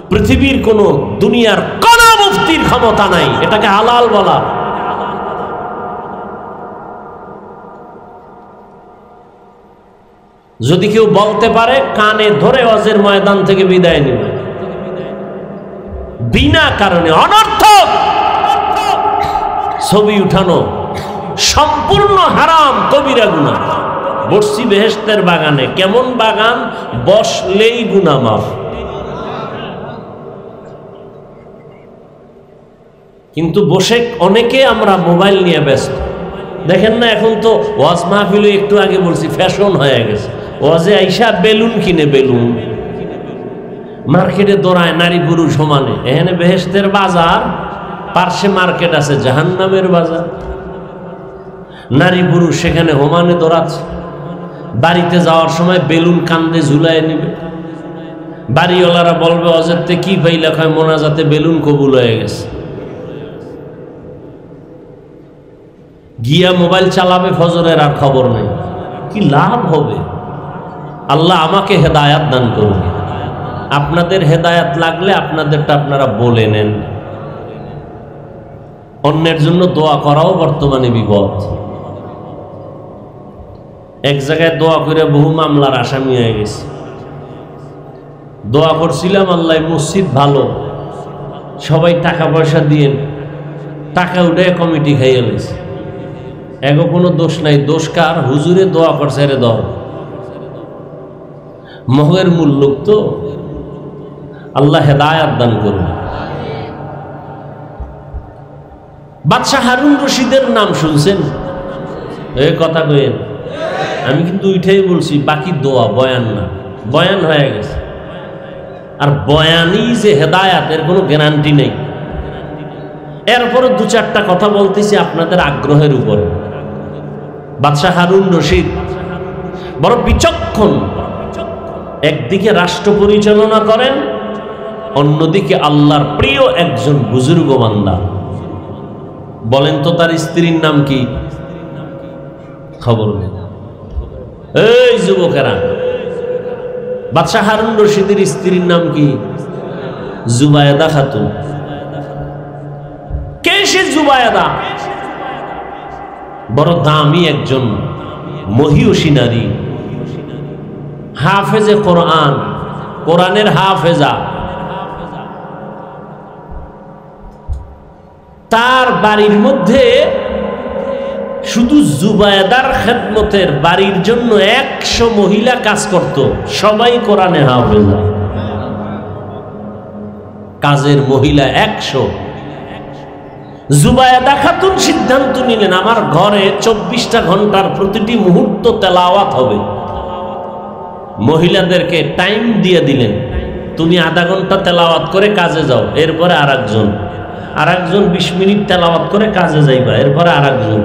পৃথিবীর কোন দুনিয়ার কোন মুফতির ক্ষমতা নাই এটাকে হালাল বলা। যদি কেউ বলতে পারে, কানে ধরে ওয়াজের ময়দান থেকে বিদায় নেবে। বিনা কারণে অনর্থক ছবি উঠানো সম্পূর্ণ হারাম, কবিরা গুনাহ। বর্ষি বেহেশতের বাগানে, কেমন বাগান? বসলেই গুনাহ মাফ। কিন্তু বসে অনেকে আমরা মোবাইল নিয়ে ব্যস্ত। দেখেন না, এখন তো ওয়াজ মাহফিলে একটু আগে বলছি ফ্যাশন হয়ে গেছে। ওয়াজে আইসা বেলুন কিনে, বেলুন মার্কেটে দৌড়ায় নারী পুরুষ সমানে। এখানে বেহেশতের বাজার, পার্শ্বে মার্কেট আছে জাহান্নামের বাজার। নারী পুরুষ সেখানে হোমানে দৌড়াচ্ছে। বাড়িতে যাওয়ার সময় বেলুন কান্দে ঝুলাই নিবে। বাড়িওয়ালারা বলবে, অজেরতে কি পাইলা? খায় মোনাজাতে বেলুন কবুল হয়ে গেছে। গিয়া মোবাইল চালাবে ফজরের, আর খবর নেই। কি লাভ হবে? আল্লাহ আমাকে হেদায়াত দান করুন। আপনাদের হেদায়াত লাগলে আপনাদেরটা আপনারা বলে নেন। অন্যের জন্য দোয়া করাও বর্তমানে বিপদ। এক জায়গায় দোয়া করে বহু মামলার আসামি হয়ে গেছে। দোয়া করছিলাম আল্লাহ মসজিদ ভালো, সবাই টাকা পয়সা দিয়ে টাকা উঠে কমিটি খাইয়ে লেছে। এগো কোনো দোষ নাই, দোষ কার? হুজুরে দোয়া করছে রে দর মহের মূল লোক তো। আল্লাহ হেদায়াত দান করুন। বাদশাহ হারুন রশিদের নাম শুনছেন? এই কথা কইেন, আমি কিন্তু উঠেই বলছি, বাকি দোয়া, বয়ান না। বয়ান হয়ে গেছে, আর বয়ানই যে হেদায়াত এর কোনো গ্যারান্টি নেই। এরপরে দু চারটা কথা বলতেছি আপনাদের আগ্রহের উপরে। বাদশাহ হারুন রশিদ বড় বিচক্ষণ। একদিকে রাষ্ট্র পরিচালনা করেন, অন্যদিকে আল্লাহর প্রিয় একজন বুজুর্গ বান্দা। বলেন তো তার স্ত্রীর নাম কি? খবর নেই। এই যুবকেরা, বাদশাহ হারুন রশিদের স্ত্রীর নাম কি? জুবায়েদা খাতুন। কে সে জুবায়েদা? বড় দামি একজন মহিয়সী নারী, হাফেজে কোরআন, কোরআনের হাফেজা। তার বাড়ির মধ্যে শুধু জুবায়েদার খেদমতের বাড়ির জন্য 100 মহিলা কাজ করত, সবাই কোরআনে হাফেজা। কাজের মহিলা 100। জুবায়েদা খাতুন সিদ্ধান্ত নিলেন, আমার ঘরে 24টা ঘন্টার প্রতিটি মুহূর্ত তেলাওয়াত হবে। মহিলাদেরকে টাইম দিয়ে দিলেন, তুমি আধা ঘন্টা তেলাওয়াত করে কাজে যাও, এরপরে আর একজন 20 মিনিট তেলাওয়াত করে কাজে যাইবা, এরপরে আর একজন।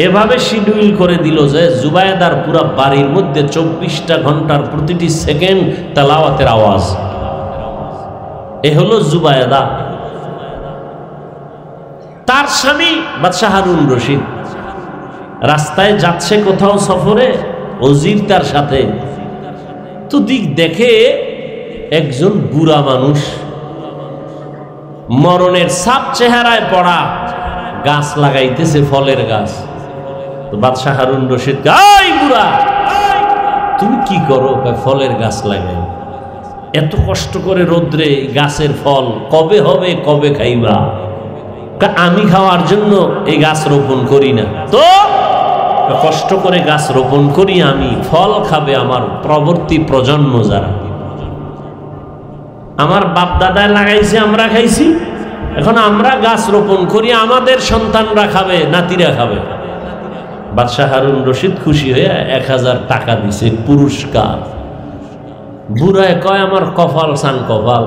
এভাবে শিডিউল করে দিল যে জুবায়েদার পুরা বাড়ির মধ্যে 24টা ঘন্টার প্রতিটি সেকেন্ড তেলাওয়াতের আওয়াজ। এ হলো জুবায়েদা। তার স্বামী বাদশাহ হারুন রশিদ রাস্তায় যাচ্ছে কোথাও সফরে, ওজির তার সাথে। তো দিক দেখে একজন বুড়া মানুষ, মরণের ছাপ চেহারায় পড়া, গাছ লাগাইতেছে, ফলের গাছ। তো বাদশাহ হারুন রশিদ, এই বুড়া তুমি কি করো? ফলের গাছ লাগাই। এত কষ্ট করে রোদ্রে গাছের ফল কবে হবে, কবে খাইবা? আমি খাওয়ার জন্য এই গাছ রোপণ করি না, তো কষ্ট করে গাছ রোপণ করি আমি, ফল খাবে আমার পরবর্তী প্রজন্ম যারা। আমার বাপ দাদায় লাগাইছে, আমরা খাইছি, এখন আমরা গাছ রোপণ করি, আমাদের সন্তানরা খাবে, নাতিরা খাবে। বাদশাহ হারুন রশিদ খুশি হয়ে 1000 টাকা দিছে পুরস্কার। বুড়ায় কয়, আমার কপাল সান কপাল,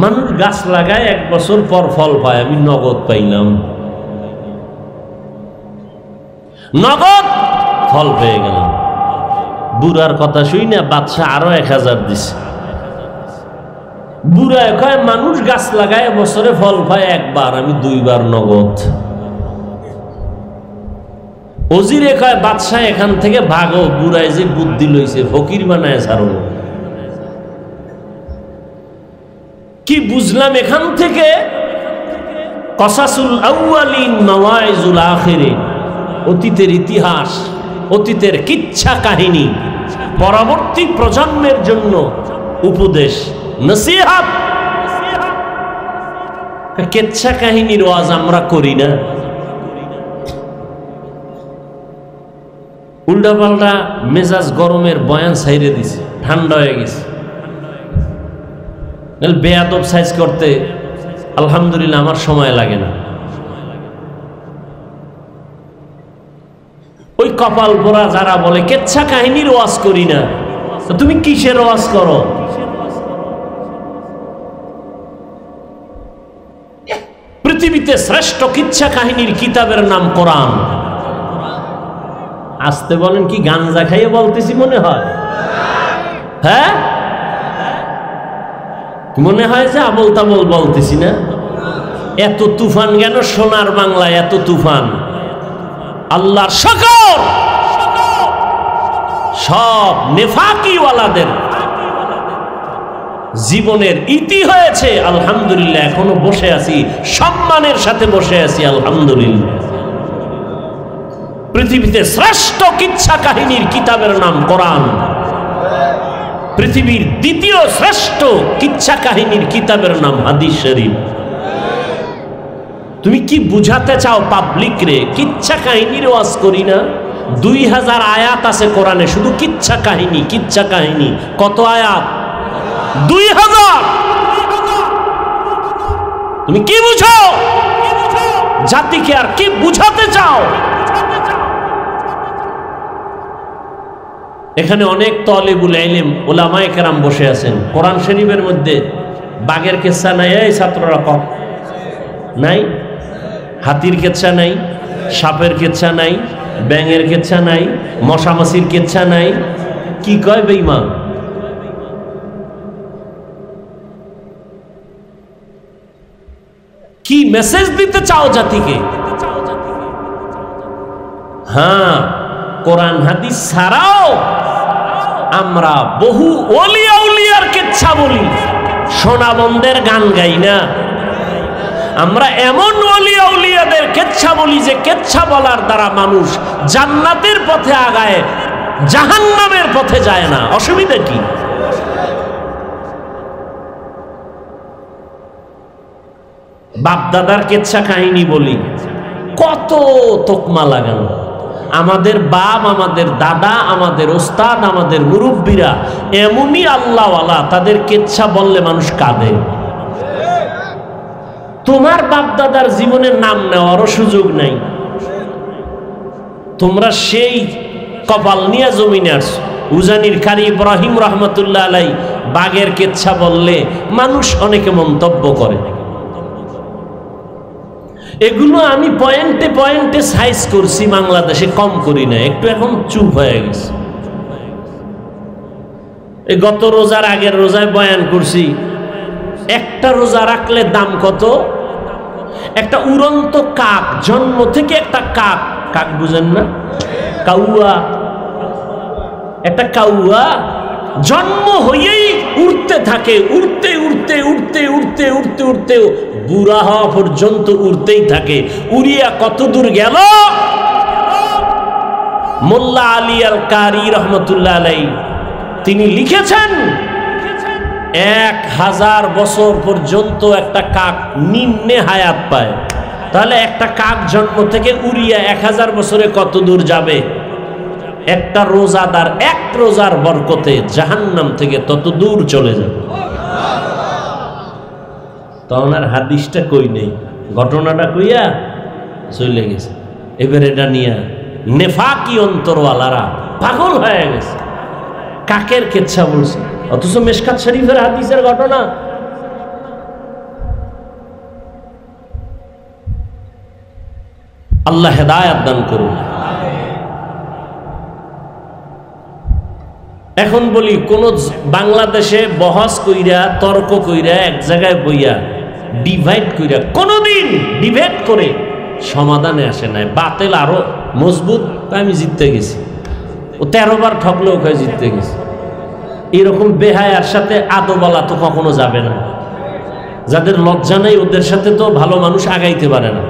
মানুষ গাছ লাগায় 1 বছর পর ফল পায়, আমি নগদ পাইলাম, নগদ ফল পেয়ে গেলাম। বুড়ার কথা শুই না বাদশাহ আরো 1000 দিছে। বুড়ায় কয়, মানুষ গাছ লাগায় বছরে ফল পায় একবার, আমি 2 বার নগদ। ওজিরে কয়, বাদশাহ এখান থেকে ভাগো, বুড়ায় যে বুদ্ধি লইছে, ফকির বানায় ছাড়ো। কি বুঝলাম এখান থেকে? কসাসুল আউয়ালিন মাওয়াইজুল আখিরিন, অতীতের ইতিহাস, অতীতের কিচ্ছা কাহিনী পরবর্তী প্রজন্মের জন্য উপদেশ, নসিহত। কিচ্ছা কাহিনীর ওয়াজ আমরা করি না, উল্টাপাল্টা মেজাজ গরমের বয়ান ছাইরে দিছে, ঠান্ডা হয়ে গেছে। বেয়াদব সাইজ করতে আলহামদুলিল্লাহ আমার সময় লাগে না। ওই কপাল পোড়া যারা বলে কিচ্ছা কাহিনীর ওয়াজ করি না, তুমি কিসের ওয়াজ করো? পৃথিবীতে শ্রেষ্ঠ কিচ্ছা কাহিনীর কিতাবের নাম কোরআন। আসতে বলেন, কি গাঞ্জা খাইয়ে বলতেছি মনে হয়? হ্যাঁ, মনে হয় যে আবল তাবল বলতেছি না? এত তুফান কেন সোনার বাংলায়? এত তুফান আল্লাহর শুকর, সব নেফাকিওয়ালাদের জীবনের ইতি হয়েছে। আলহামদুলিল্লাহ, এখনো বসে আছি, সম্মানের সাথে বসে আছি, আলহামদুলিল্লাহ। পৃথিবীতে শ্রেষ্ঠ কিচ্ছা কাহিনীর কিতাবের নাম কোরআন। পৃথিবীর দ্বিতীয় শ্রেষ্ঠ কিচ্ছা কাহিনীর কিতাবের নাম হাদিস শরীফ। তুমি কি বুঝাতে চাও পাবলিক রে? কিচ্ছা কাহিনীর ওয়াজ করি না? 2000 আয়াত আছে কোরআনে, শুধু কিচ্ছা কাহিনী। কিচ্ছা কাহিনী কত আয়াত? 2000। তুমি কি বুঝো? জাতিকে আর কি বুঝাতে চাও? এখানে অনেক তালিবুল ইলম উলামায়ে কেরাম বসে আছেন। কোরআন শরীফের মধ্যে বাঘের কিচ্ছা নাই? এই ছাত্ররা কম নাই? হাতির কিচ্ছা নাই? সাপের কিচ্ছা নাই? ব্যাঙের কিচ্ছা নাই? মশামাছির কিচ্ছা নাই? কি কয় বেঈমান? কি মেসেজ দিতে চাও জাতিকে? হ্যাঁ, কোরআন হাদিস ছাড়াও আমরা বহু ওলিয়া উলিয়ার কিচ্ছা বলি, সোনাবন্দের গান গাই না। আমরা এমন ওলিয়া উলিয়াদের কিচ্ছা বলি যে কিচ্ছা বলার দ্বারা মানুষ জান্নাতের পথে আগায়, জাহান্নামের পথে যায় না। অসুবিধা কি? বাপদাদার কিচ্ছা কাহিনী বলি, কত তোকমা লাগানো। আমাদের বাপ, আমাদের দাদা, আমাদের ওস্তাদ, আমাদের মুরব্বীরা এমনই আল্লাহওয়ালা, তাদের কিচ্ছা বললে মানুষ কাঁদে। তোমার বাপ দাদার জীবনের নাম নেওয়ারও সুযোগ নাই। তোমরা সেই কপাল নিয়ে জমিনে আসছো। উজানির কারি ইব্রাহিম রহমতুল্লাহ আলাই বাঘের কিচ্ছা বললে মানুষ অনেকে মন্তব্য করে। এগুলো আমি পয়েন্টে পয়েন্টে সাইজ করছি, বাংলাদেশে কম করি না, একটু এখন চুপ হয়ে গেছে। এই গত রোজার আগের রোজায় বয়ান করছি, একটা রোজা রাখলে দাম কত? একটা উড়ন্ত কাক, জন্ম থেকে একটা কাক, কাক বুঝেন না? কাউয়া, একটা কাউয়া জন্ম হয়েই উড়তে থাকে, উড়তে উড়তে উড়তে উড়তে উড়তে উড়তে বুড়া হওয়া পর্যন্ত উড়তেই থাকে। উড়িয়া কত দূর গেল? মোল্লা আলী আল কারি রহমতুল্লাহ আলাই তিনি লিখেছেন 1000 বছর পর্যন্ত একটা কাক নিম্নে হায়াত পায়। তাহলে একটা কাক জন্ম থেকে উড়িয়া 1000 বছরে কত দূর যাবে? একটা রোজাদার এক রোজার বরকতে জাহান্নাম থেকে তত দূর চলে যাবে। তখন আর হাদিসটা কই নেই, ঘটনাটা কইয়া চলে গেছে। এবার এটা নিয়ে নেফাকি অন্তরওয়ালারা পাগল হয়ে গেছে, কাকের কিচ্ছা বলছে, অথচ মিশকাত শরীফের হাদিসের ঘটনা। আল্লাহ হেদায়েত দান করুন। এখন বলি, কোন বাংলাদেশে বহস কইরা, তর্ক কইরা, এক জায়গায় বইয়া ডিভাইড কইরা, কোনদিন ডিভাইড করে সমাধানে আসে নাই। বাতিল আরো মজবুত, আমি জিততে গেছি। ও 13 বার ঠকলেও কয় জিততে গেছি। এরকম বেহায়ার সাথে আদবলা তো কখনো যাবে না। যাদের লজ্জা নাই ওদের সাথে তো ভালো মানুষ আগাইতে পারে না।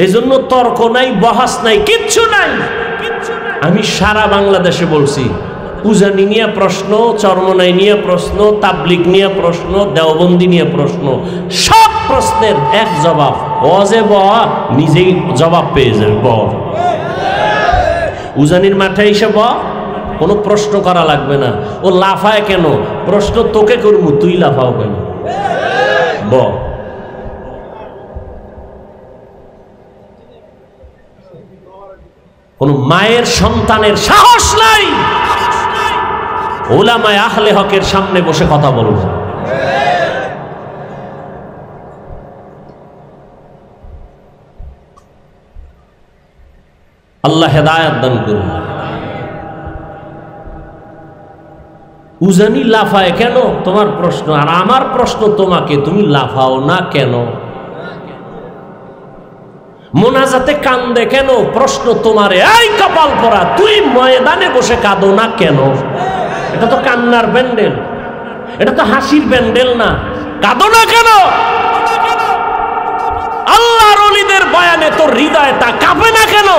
এই জন্য তর্ক নাই, বহাস নাই, কিচ্ছু নাই। আমি সারা বাংলাদেশে বলছি, উজানি নিয়ে প্রশ্ন, চরমনাই নিয়ে প্রশ্ন, তাবলিগ নিয়ে প্রশ্ন, দেওবন্দি নিয়ে প্রশ্ন, সব প্রশ্নের এক জবাব, অজে ব নিজেই জবাব পেয়ে যাবে। ব উজানির মাঠে এসে ব, কোনো প্রশ্ন করা লাগবে না। ও লাফায় কেন? প্রশ্ন তোকে করবো, তুই লাফাও কেন? ব কোন মায়ের সন্তানের সাহস নাই উলামায়ে আহলে হকের সামনে বসে কথা বলবে। আল্লাহ হেদায়েত দান করুন। উজানি লাফায় কেন? তোমার প্রশ্ন। আর আমার প্রশ্ন তোমাকে, তুমি লাফাও না কেন? মোনাজাতে কান্দে কেন? প্রশ্ন তোমারে, এই কপাল পরা, তুই ময়দানে বসে কাঁদো না কেন? এটা তো কান্নার প্যান্ডেল, এটা তো হাসির প্যান্ডেল না। কাঁদো না কেন? আল্লাহর ওলিদের বয়ানে তোর হৃদয়টা কাঁপে না কেন?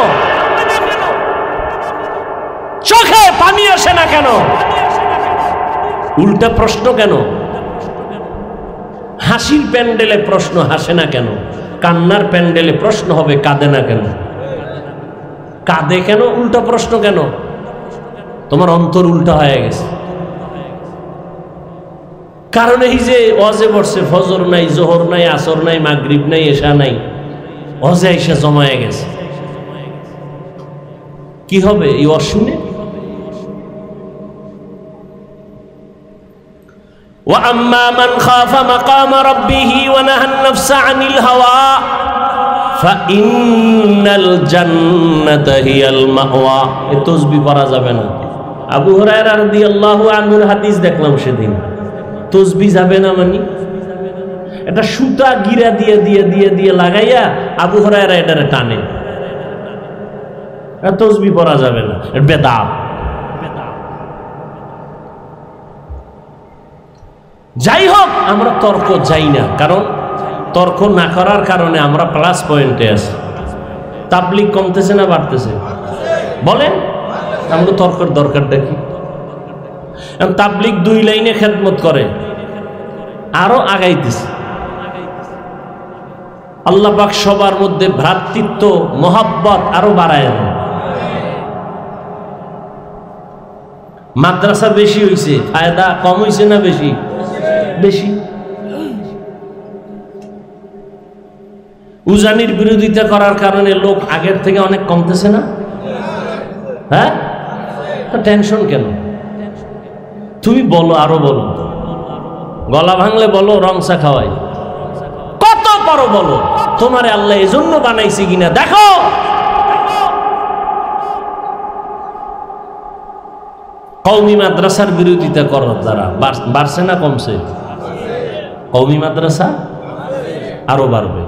চোখে পানি আসে না কেন? উল্টা প্রশ্ন কেন? হাসির প্যান্ডেলে প্রশ্ন হাসে না কেন? কান্নার প্যান্ডেলে প্রশ্ন হবে কাঁদে না কেন? কাঁদে কেন? উল্টা প্রশ্ন কেন? তোমার অন্তর উল্টা হয়ে গেছে। কারণ এই যে ওয়াজে বসছে, ফজর নাই, জোহর নাই, আসর নাই, মাগরিব নাই, এশা নাই, ওয়াজে এসে জমায়ে গেছে। কি হবে এই ওয়াজ শুনে? وَأَمَّا مَنْ خَافَ مَقَامَ رَبِّهِ وَنَهَى النَّفْسَ عَنِ الْهَوَى فَإِنَّ الْجَنَّةَ هِيَ الْمَأْوَى। এ তাসবিহ পড়া যাবে না। আবু হুরায়রা রাদিয়াল্লাহু আনহুর হাদিস দেখলাম সেদিন। তাসবিহ যাবে না মানে এটা সুতা গিরা দিয়ে দিয়ে দিয়ে দিয়ে লাগাইয়া আবু হুরায়রা এটারে টানে। তাসবিহ পড়া যাবে না, বেদাত। যাই হোক, আমরা তর্ক যাই না, কারণ তর্ক না করার কারণে আমরা প্লাস পয়েন্টে আছি। তাবলীগ কমতেছে না বাড়তেছে? বলেন, আমাকে তর্কের দরকারটা কি? তাবলীগ 2 লাইনে খেদমত করে, আরো আগাইতেছে। আল্লাহ পাক সবার মধ্যে ভ্রাতৃত্ব মহব্বত আরো বাড়ায় দেন। মাদ্রাসা বেশি হইছে, ফায়দা কম হইছে না বেশি? বেশি। উজানির বিরোধিতা করার কারণে লোক আগের থেকে অনেক কমতেছে না? হ্যাঁ, টেনশন কেন? তুমি বলো, আরো বলো। গলা ভাঙলে বলো, রংসা খাওয়াই, কত বড় বলো। তোমারে আল্লাহ এজন্য বানাইছে কিনা দেখো। কওমি মাদ্রাসার বিরোধিতা করার দ্বারা বাড়ছে না কমছে? কওমি মাদ্রাসা আরো বাড়বে।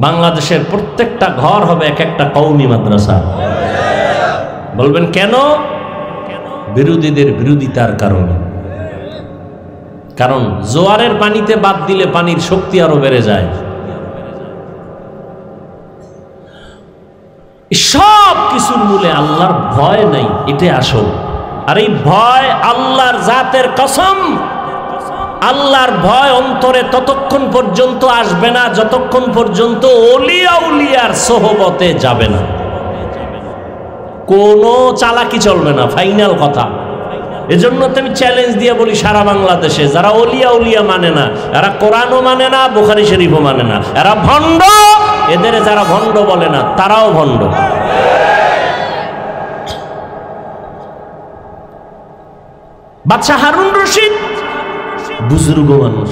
বাংলাদেশের প্রত্যেকটা ঘর হবে এক একটা কওমি মাদ্রাসা। বলবেন কেন? বিরোধীদের বিরোধিতার কারণে। কারণ জোয়ারের পানিতে বাদ দিলে পানির শক্তি আরো বেড়ে যায়। সব কিছুর মূলে আল্লাহর ভয় নাই, এটাই আসল। আর এই ভয় আল্লাহর জাতের কসম, আল্লাহর ভয় অন্তরে ততক্ষণ পর্যন্ত আসবে না যতক্ষণ পর্যন্ত ওলিয়া উলিয়ার সোহবতে যাবে না। কোনো চালাকি চলবে না, ফাইনাল কথা। এজন্য তো আমি চ্যালেঞ্জ দিয়ে বলি, সারা বাংলাদেশে যারা ওলিয়া উলিয়া মানে না, এরা কোরআনও মানে না, বুখারী শরীফও মানে না, এরা ভণ্ড। এদের যারা ভণ্ড বলে না, তারাও ভণ্ড। বাদশাহ হারুন রশিদ বুজুর্গ মানুষ,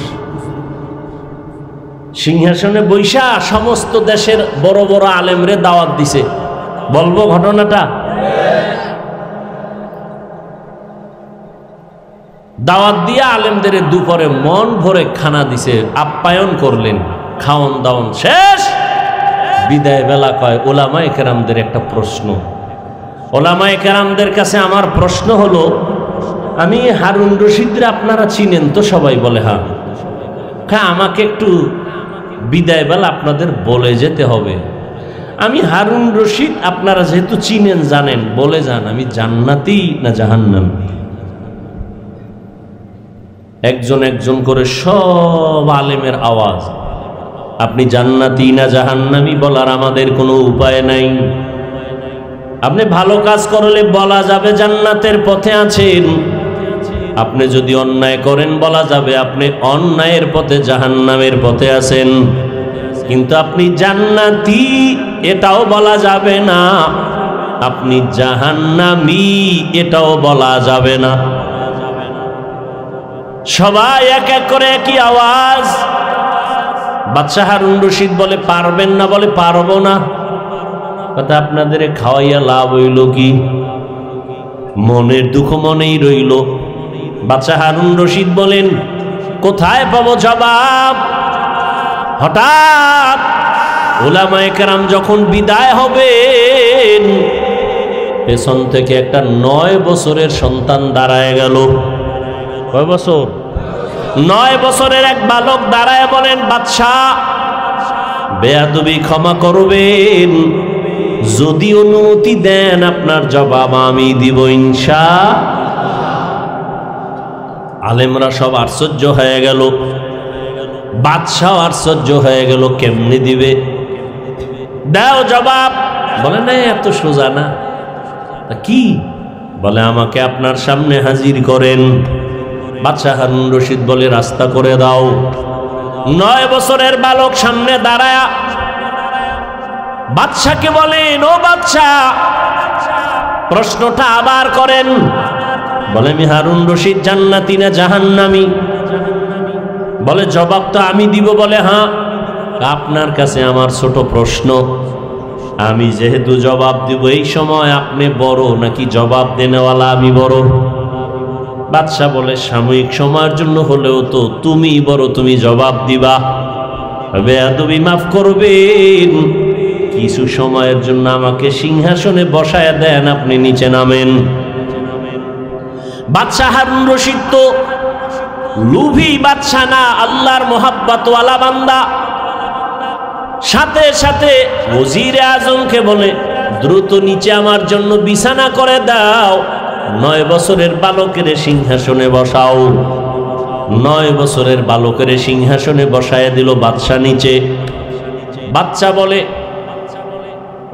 সিংহাসনে বৈশা সমস্ত দেশের বড় বড় আলেমরে দাওয়াত দিছে। বলবো ঘটনাটা? দাওয়াত দিয়া আলেমদের দুপুরে মন ভরে খানা দিছে, আপ্যায়ন করলেন, খাওন দাওন শেষ। বিদায় বেলা কয়, ওলামায়ে কেরামদের একটা প্রশ্ন। ওলামায়ে কেরামদের কাছে আমার প্রশ্ন হলো, আমি হারুন রশিদরে আপনারা চিনেন তো? সবাই বলে হ্যাঁ। আমাকে একটু বিদায় বেলা আপনাদের বলে যেতে হবে, আমি হারুন রশিদ, আপনারা যেহেতু চিনেন জানেন, বলে যান আমি জান্নাতি না জাহান্নামী। একজন একজন করে সব আলেমের আওয়াজ, আপনি জান্নাতি না জাহান্নামী বলার আমাদের কোনো উপায় নাই। আপনি ভালো কাজ করলে বলা যাবে জান্নাতের পথে আছেন, আপনি যদি অন্যায় করেন বলা যাবে আপনি অন্যায়ের পথে জাহান্নামের পথে আছেন। কিন্তু আপনি জান্নাতি এটাও বলা যাবে না, আপনি জাহান্নামী এটাও বলা যাবে না। সবাই এক এক করে একই আওয়াজ। বাদশাহ হারুন রশিদ বলে, পারবেন না? বলে পারবো না। কথা, আপনাদের খাওয়াইয়া লাভ হইল কি? মনের দুঃখ মনেই রইল। বাদশাহ হারুন রশিদ বলেন, কোথায় পাবো জবাব? হঠাৎ উলামায়ে কেরাম যখন বিদায় হবেন, পেছন থেকে একটা 9 বছরের সন্তান দাঁড়ায় গেল। কয় বছর? 9 বছরের এক বালক দাঁড়ায় বলেন, বাদশাহ বেয়াদবি ক্ষমা করবেন, যদি অনুমতি দেন আপনার জবাব আমি দিব ইনশাআল্লাহ। আলেমরা সব আশ্চর্য হয়ে গেল, বাদশাহ আশ্চর্য হয়ে গেল, কেমনে দিবে? দাও জবাব। বলে না, এত সোজা না। কি? বলে আমাকে আপনার সামনে হাজির করেন। বাদশাহ হারুন রশিদ বলে রাস্তা করে দাও। 9 বছরের বালক সামনে দাঁড়ায়া বাদশাকে বলেন, ও বাদশাহ প্রশ্নটা আবার করেন। বলে আমি হারুন রশিদ জান্নাতি না জাহান্নামী? বলে জবাব তো আমি দিব। বলে হ্যাঁ, আপনার কাছে আমার ছোট প্রশ্ন, আমি যেহেতু জবাব দিব, এই সময় আপনি বড় নাকি জবাব দেনেওয়ালা আমি বড়? বাদশাহ বলে সাময়িক সময়ের জন্য হলেও তো তুমি বড়, তুমি জবাব দিবা। বেয়াদবি মাফ করবেন, কিছু সময়ের জন্য আমাকে সিংহাসনে বসায় দেন, আপনি নিচে নামেন। বাদশাহ হারুন রশিদ তো লুভি বাদশাহ না, আল্লাহর মোহাব্বতওয়ালা বান্দা। সাথে সাথে ওজিরে আজমকে বলে দ্রুত নিচে আমার জন্য বিছানা করে দাও, 9 বছরের বালকের সিংহাসনে বসাও। 9 বছরের বালকের সিংহাসনে বসায় দিল বাদশাহ নিচে। বাদশাহ বলে,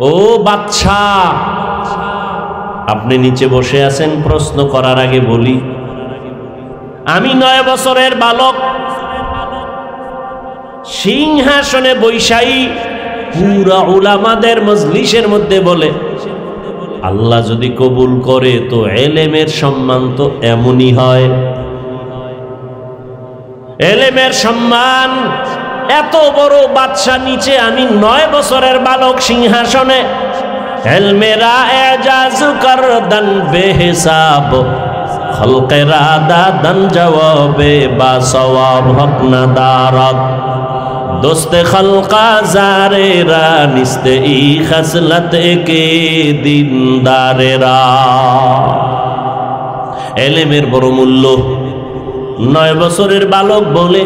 ও বাদশাহ আপনি নিচে বসে আছেন, প্রশ্ন করার আগে বলি, আমি 9 বছরের বালক সিংহাসনে বৈশাই পুরা উলামাদের মজলিসের মধ্যে বলে আল্লাহ যদি কবুল করে তো এলেমের সম্মান তো এমনই হয়। এলেমের সম্মান এত বড় বাদশা নিচে, আমি 9 বছরের বালক সিংহাসনে। এলমেরা এজাজ করদন বেহিসাব, খলকেরা দাদন জওয়াবে বা সওয়াব হক না দারাত, দোস্তে খলকা জারেরা নিস্তে ই খসলত কে দিনদারেরা। এলেমের বড় মূল্য। 9 বছরের বালক বলে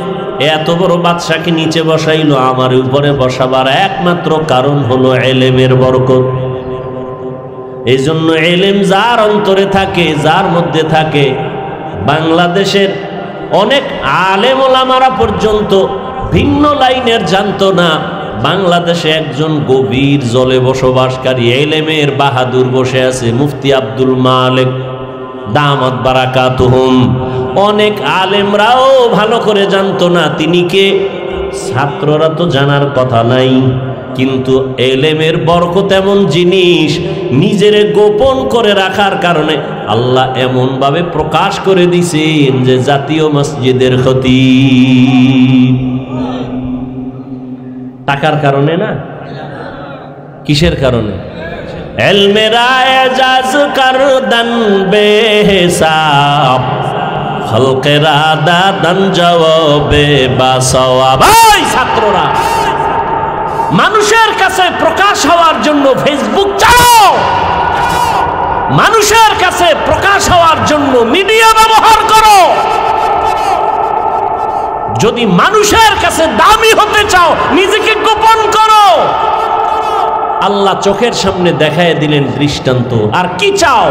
এত বড় বাদশাকে নিচে বসাইলো, আমার উপরে বসাবার একমাত্র কারণ হলো এলেমের বরকত। এই জন্য এলেম যার অন্তরে থাকে, যার মধ্যে থাকে, বাংলাদেশের অনেক আলেম ওলামারা পর্যন্ত ভিন্ন লাইনের জানতো না। বাংলাদেশে একজন গভীর জলে বসবাসকারী এলেমের বাহাদুর বসে আছে, মুফতি আব্দুল মালিক দামাত বারাকাতুহুম। অনেক আলেমরাও ভালো করে জানতো না তিনি কে, ছাত্ররা তো জানার কথা নাই। কিন্তু এলেমের বরকত এমন জিনিস, নিজের গোপন করে রাখার কারণে আল্লাহ এমন ভাবে প্রকাশ করে দিয়েছেন যে জাতীয় মসজিদের খতিব। টাকার কারণে না, কিসের কারণে? এলমেরা এজাজ করদন বেহিসাব, খলকেরা দাদন জওয়াবে বা সওয়াব। ভাই ছাত্ররা, মানুষের কাছে প্রকাশ হওয়ার জন্য ফেসবুক চালাও, মানুষের কাছে প্রকাশ হওয়ার জন্য মিডিয়া ব্যবহার করো। যদি মানুষের কাছে দামি হতে চাও, নিজেকে গোপন করো। আল্লাহ চোখের সামনে দেখায় দিলেন দৃষ্টান্ত। আর কি চাও?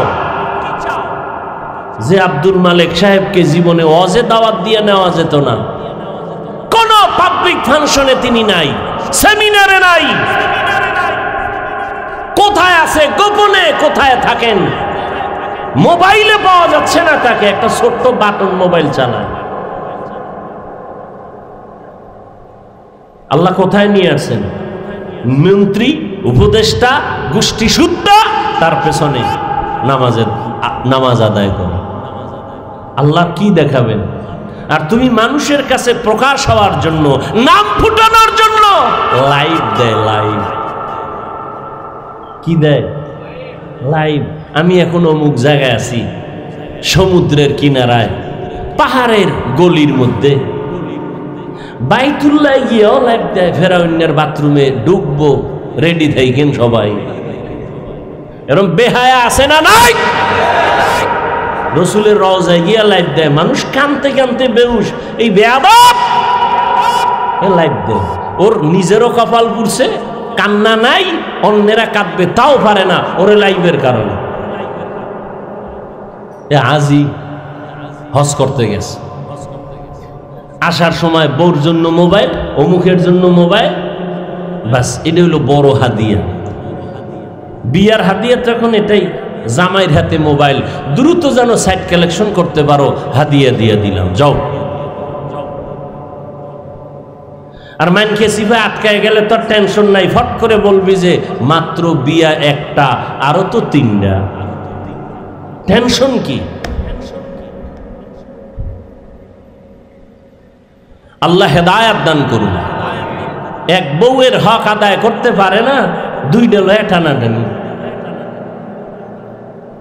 যে আব্দুল মালিক সাহেবকে জীবনে ওয়াজে দাওয়াত দিয়ে নেওয়া যেত না, কোন পাবলিক ফাংশনে তিনি নাই, সেমিনারে নাই, কোথায় আছে গোপনে, কোথায় থাকেন, মোবাইলে পাওয়া যাচ্ছে না তাকে, একটা ছোট্ট বাটন মোবাইল চালায়। আল্লাহ কোথায় নিয়ে আসেন? মন্ত্রী, উপদেষ্টা, গোষ্ঠী সুদ্ধা, তার পেছনে নামাজ আদায় করে। আল্লাহ কি দেখাবেন? আর তুমি মানুষের কাছে প্রকাশ হওয়ার জন্য, নাম ফুটানোর জন্য লাইভ দেয়। লাইভ কি দেয়? লাইভ। আমি এখন অমুক জায়গায় আছি, সমুদ্রের কিনারায়, পাহাড়ের গলির মধ্যে, বাইতুল্লাহ গিয়েও লাইভ দেয়, ফেরাউনের বাথরুমে ঢুকবো, রেডি থাকেন সবাই। এরকম বেহায়া আছে না নাই? রসুলের রওজায় গিয়া লাইভ দেয়, মানুষ কানতে কানতে বেহুশ, এই বেয়াদব লাইভ দেয়। ওর নিজেরও কপাল পুড়ছে, কান্না নাই, অন্যেরা কাঁদবে তাও পারে না ওরে লাইভের কারণে। আজি হজ করতে গেছে, আসার সময় বউর জন্য মোবাইল, অমুকের জন্য মোবাইল, বাস এটা হলো বড় হাদিয়া। বিয়ার হাদিয়া তখন এটাই, জামাইয়ের হাতে মোবাইল, দ্রুত যেন সাইট কালেকশন করতে পারো, হাদিয়া দিয়ে দিলাম, যাও। আর মানকে সিফা আটকায় গেলে তোর টেনশন নাই, ফট করে বলবি যে মাত্র বিয়া একটা, আরো তো তিনটা, টেনশন কি? আল্লাহ হেদায়াত দান করুন। এক বউয়ের হক আদায় করতে পারে না, দুইটা লয়ে টানাটানি।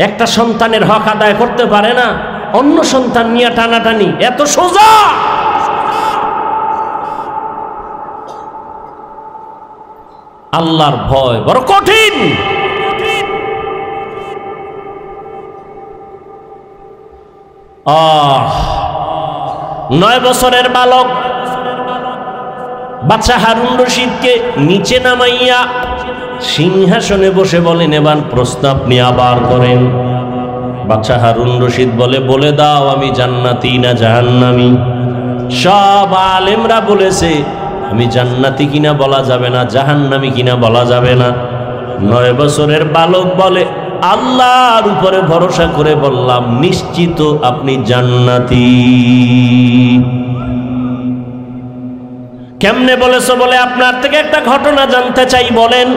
একটা সন্তানের হক আদায় করতে পারে না, অন্য সন্তান নিয়ে টানাটানি, এত সোজা? আল্লাহর ভয় বড় কঠিন। 9 বছরের বালক বাদশা হারুন রশিদকে নিচে নামাইয়া সিংহাসনে বসে বলেন, এবার প্রশ্ন আপনি আবার করেন। বাদশা হারুন রশিদ বলে দাও আমি জান্নাতি না জাহান্নামী? সব আলেমরা বলেছে আমি জান্নাতি কিনা বলা যাবে না, জাহান্নামী কিনা বলা যাবে না। 9 বছরের বালক বলে, আল্লাহর উপরে ভরসা করে বললাম নিশ্চিত আপনি জান্নাতি। কেমনে বলেছো? বলে আপনার থেকে একটা ঘটনা জানতে চাই, বলেন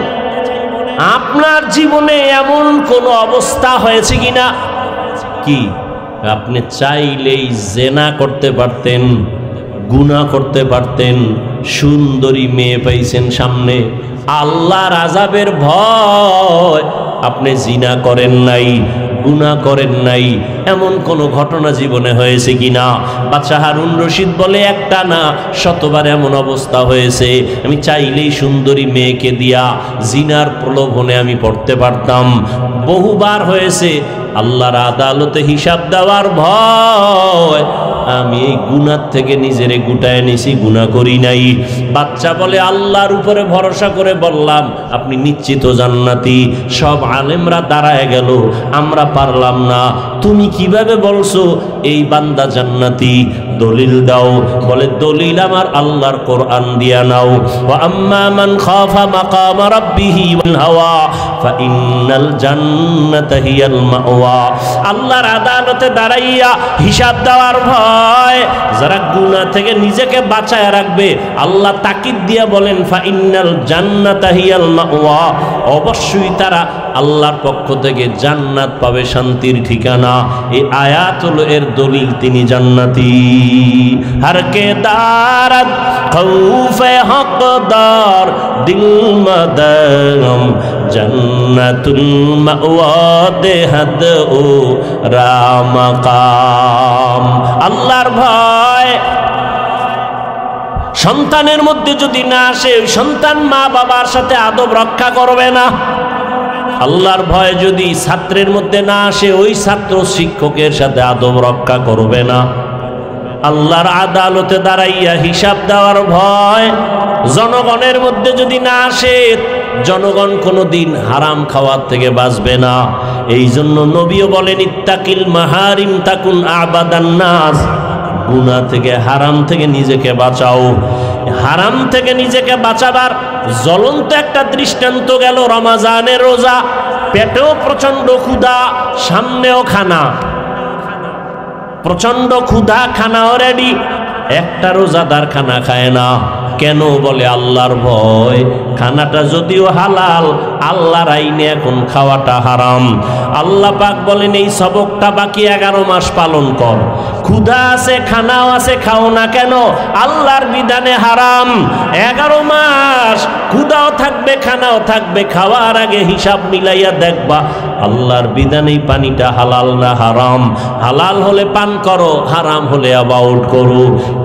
আপনার জীবনে এমন কোন অবস্থা হয়েছে কিনা? কি আপনি চাইলেই জেনা করতে পারতেন, গুনাহ করতে পারতেন, সুন্দরী মেয়ে পাইছেন সামনে, আল্লাহর আযাবের ভয় আপনি জিনা করেন নাই, গুনাহ করেন নাই, এমন কোন ঘটনা জীবনে হয়েছে কিনা? বাদশা হারুন রশিদ বলে, একটা না, শতবার এমন অবস্থা হয়েছে, আমি চাইলেই সুন্দরী মেয়েকে দিয়া জিনার প্রলোভনে আমি পড়তে পারতাম। বহুবার হয়েছে, আল্লাহর আদালতে হিসাব দেওয়ার ভয় আমি এই গুনাহ থেকে নিজেরে গুটায় নিছি, গুনাহ করি নাই। বাচ্চা বলে, আল্লাহর উপরে ভরসা করে বললাম আপনি নিশ্চিত জান্নাতি। সব আলেমরা দাঁড়ায় গেল, আমরা পারলাম না, তুমি কিভাবে বলছো এই বান্দা জান্নাতি? দলিল দাও। বলে, দলিল আমার আল্লাহর কোরআন দিয়া নাও। ওয়া আম্মা মান খাফা মাকাম রাব্বিহি ওয়াল হাওয়া ফাইন্নাল জান্নাতা হিয়াল মাওয়া। আল্লাহর আদালতে দাঁড়াইয়া হিসাব দেওয়ার ভয় যারা গুনাহ থেকে নিজেকে বাঁচায় রাখবে, আল্লাহ তাকিদ দিয়া বলেন ফাইন্নাল জান্নাতা হিয়াল মাওয়া, অবশ্যই তারা আল্লাহর পক্ষ থেকে জান্নাত পাবে, শান্তির ঠিকানা। এই আয়াত হলো এর দলিল, তিনি জান্নাতি। हर के दारद खौफे हकदार दिल मदम जन्नतुल मावा देहद ओ रामकाम। আল্লাহর ভয় সন্তানের মধ্যে যদি না আসে, ওই সন্তান মা বাবার সাথে আদব রক্ষা করবে না। আল্লাহর ভয় যদি ছাত্রের মধ্যে না আসে, ওই ছাত্র শিক্ষকের সাথে আদব রক্ষা করবে না। আল্লাহর আদালতে দাঁড়াইয়া হিসাব দেওয়ার ভয় জনগণের মধ্যে যদি না আসে, জনগণ কোনোদিন হারাম খাওয়ার থেকে বাঁচবে না। এই জন্য নবীও বলেন, ইত্তাকিল মাহারিম তাকুন আবাদান নাস। গুনাহ থেকে, হারাম থেকে নিজেকে বাঁচাও। হারাম থেকে নিজেকে বাঁচাবার জ্বলন্ত একটা দৃষ্টান্ত গেল রমজানের রোজা। পেটেও প্রচন্ড ক্ষুধা, সামনেও খানা, প্রচন্ড ক্ষুধা, খানাও রেডি। একটা রোজাদার খানা খায় না কেন? বলে আল্লাহর ভয়। খানাটা যদিও হালাল, আল্লাহর আইনে এখন খাওয়াটা হারাম। আল্লাহ পাক বলেন, এই সবকটা বাকি 11 মাস পালন কর। ক্ষুধা আছে, খানাও আছে, খাও না কেন? আল্লাহর বিধানে হারাম। 11 মাস ক্ষুধাও থাকবে, খানাও থাকবে। খাওয়ার আগে হিসাব মিলাইয়া দেখবা আল্লাহর বিধানেই পানিটা হালাল না হারাম, হালাল হলে পান করো, হারাম হলে অ্যাবাউট করো।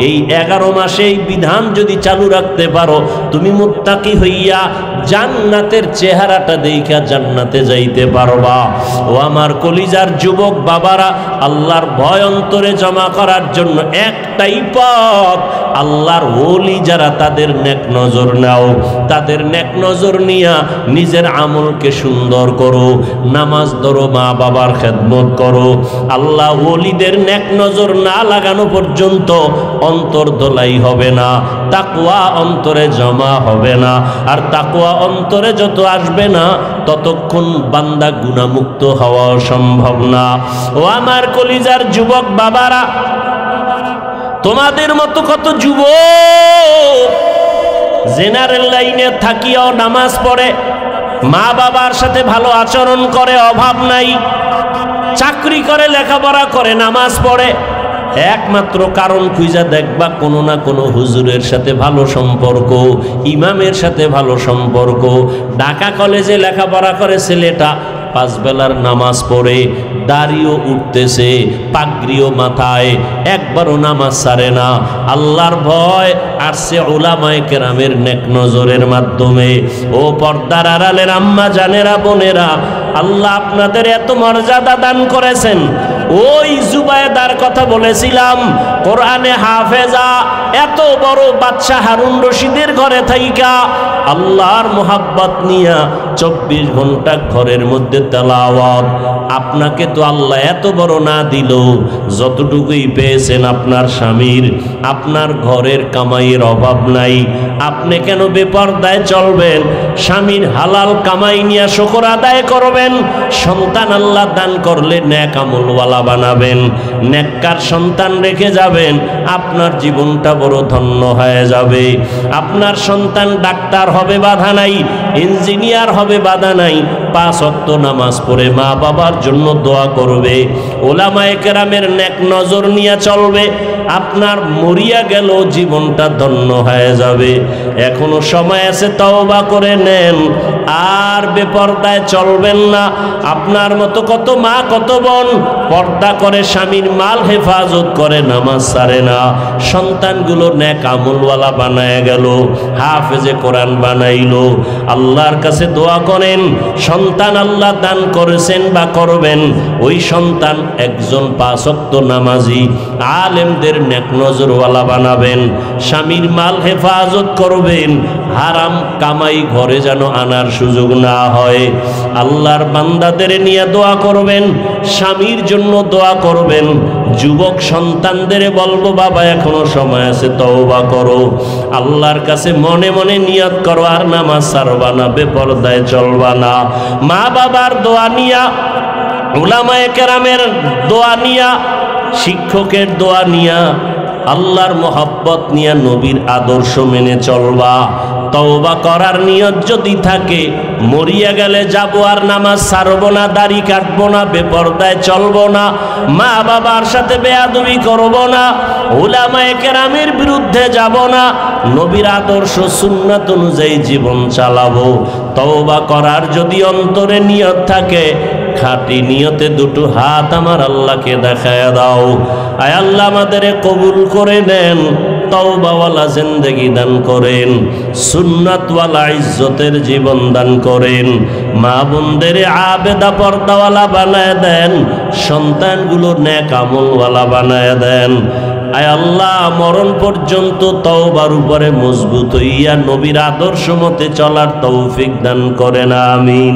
এই 11 মাসে এই বিধান যদি চালু রাখতে পারো, তুমি মুত্তাকি হইয়া জান্নাতের চেহারাটা দেইখা জান্নাতে যাইতে পারবা। ও আমার কলিজার যুবক বাবারা, আল্লাহর ভয় অন্তরে জমা করার জন্য একটাই পথ, আল্লাহর ওলি যারা তাদের নেক নজর নাও, তাদের নেক নজর নিয়া নিজের আমলকে সুন্দর করো, নামাজ ধরো, মা বাবার খেদমত করো। আল্লাহ ওলিদের নেক নজর না লাগানো পর্যন্ত অন্তর দোলাই হবে না, তাকওয়া অন্তরে জমা হবে না। আর তাকওয়া অন্তরে যত আসবে না, ততক্ষণ বান্দা গুনাহমুক্ত হওয়া সম্ভব না। ও আমার কলিজার যুবক বাবারা, তোমাদের মতো কত যুবক জেনারেল লাইনে থাকিয়াও নামাজ পড়ে, মা বাবার সাথে ভালো আচরণ করে, অভাব নাই, চাকরি করে, লেখাপড়া করে, নামাজ পড়ে। একমাত্র কারণ খুঁজা দেখবা, কোনো না কোনো হুজুরের সাথে ভালো সম্পর্ক, ইমামের সাথে ভালো সম্পর্ক। ঢাকা কলেজে লেখাপড়া করে ছেলেটা, 5 বেলার নামাজ পড়ে, দাড়িও উঠতেছে, পাগড়িও মাথায়, একবারও নামাজ ছাড়ে না। আল্লাহর ভয় আসছে উলামায়ে কেরামের নেক নজরের মাধ্যমে। ও পর্দার আড়ালের আম্মা জানেরা, বোনেরা, আল্লাহ আপনাদের এত মর্যাদা দান করেছেন। ওই জুবায়দার কথা বলেছিলাম, কোরআনে হাফেজা, এত বড় বাদশা হারুন রশিদের ঘরে থাইকা আল্লাহর মোহাব্বত নিয়া 24 ঘন্টা ঘরের মধ্যে তেলাওয়াত। আপনাকে তো আল্লাহ এত বড় না দিল, যতটুকুই পেয়েছেন আপনার স্বামীর, আপনার ঘরের কামাইয়ের অভাব নাই। আপনি কেন বেপরদায় চলবেন? স্বামীর হালাল কামাই নিয়ে শুকর আদায় করবেন। সন্তান আল্লাহ দান করলে নেক আমলওয়ালা বানাবেন, নেককার সন্তান রেখে যাবেন, আপনার জীবনটা বড় ধন্য হয়ে যাবে। আপনার সন্তান ডাক্তার হবে, বাধা নাই, ইঞ্জিনিয়ার হবে, বাধা নাই, 5 ওয়াক্ত নামাজ পড়ে মা বাবার জন্য দোয়া করবে, ওলামায়ে কেরামের নেক নজর নিয়ে চলবে, আপনার মরিয়া গেল জীবনটা ধন্য হয়ে যাবে। এখনো সময় আছে, তওবা করে নেন, আর বেপরদায় চলবেন না। আপনার মতো কত মা, কত বোন পর্দা করে, স্বামীর মাল হেফাজত করে, নামাজ ছাড়ে না, সন্তানগুলো নেক আমলওয়ালা বানায় গেল, হাফেজে কোরআন বানাইলো। আল্লাহর কাছে দোয়া করেন, সন্তান আল্লাহ দান করেছেন বা করবেন, ওই সন্তান একজন 5 ওয়াক্ত নামাজি, আলেমদের নেক নজরওয়ালা বানাবেন, স্বামীর মাল হেফাজত করবেন, হারাম কামাই ঘরে যেন আনার সুযোগ না হয়। আল্লাহর বান্দাদের নিয়ে দোয়া করবেন, স্বামীর জন্য দোয়া করবেন। যুবক সন্তানদের বলবো, বাবা এখনো সময় আছে, তওবা করো, আল্লাহর কাছে মনে মনে নিয়ত করো, আর নামাজ ছাড়বা না, বেপরদায় চলবা না। মা বাবার দোয়া নিয়া, উলামায়ে কেরামের দোয়া নিয়া, শিক্ষকের দোয়া নিয়া, আল্লাহর মোহাব্বত নিয়া, নবীর আদর্শ মেনে চলবা। তওবা করার নিয়ত যদি থাকে, মরিয়া গেলে যাবো, আর নামাজ ছাড়বো না, দাড়ি কাটবো না, বেপরদায় চলবো না, মা বাবার সাথে বেয়াদবি করবো না, উলামায়ে কেরামের বিরুদ্ধে যাব না, নবীর আদর্শ সুন্নাত অনুযায়ী জীবন চালাবো। তওবা করার যদি অন্তরে নিয়ত থাকে, খাঁটি নিয়তে 2 হাত আমার আল্লাহকে দেখায় দাও। আয় আল্লাহ আমাদের কবুল করে নেন, তওবাওয়ালা জিন্দেগি দান করেন, সুন্নাতওয়ালা ইজ্জতের জীবন দান করেন, মা বোনদের আবেদা পর্দাওয়ালা বানায় দেন, সন্তানগুলো নেক আমলওয়ালা বানায় দেন। আয় আল্লাহ মরণ পর্যন্ত তওবার উপরে মজবুত হইয়া নবীর আদর্শ মতে চলার তৌফিক দান করেন, আমিন।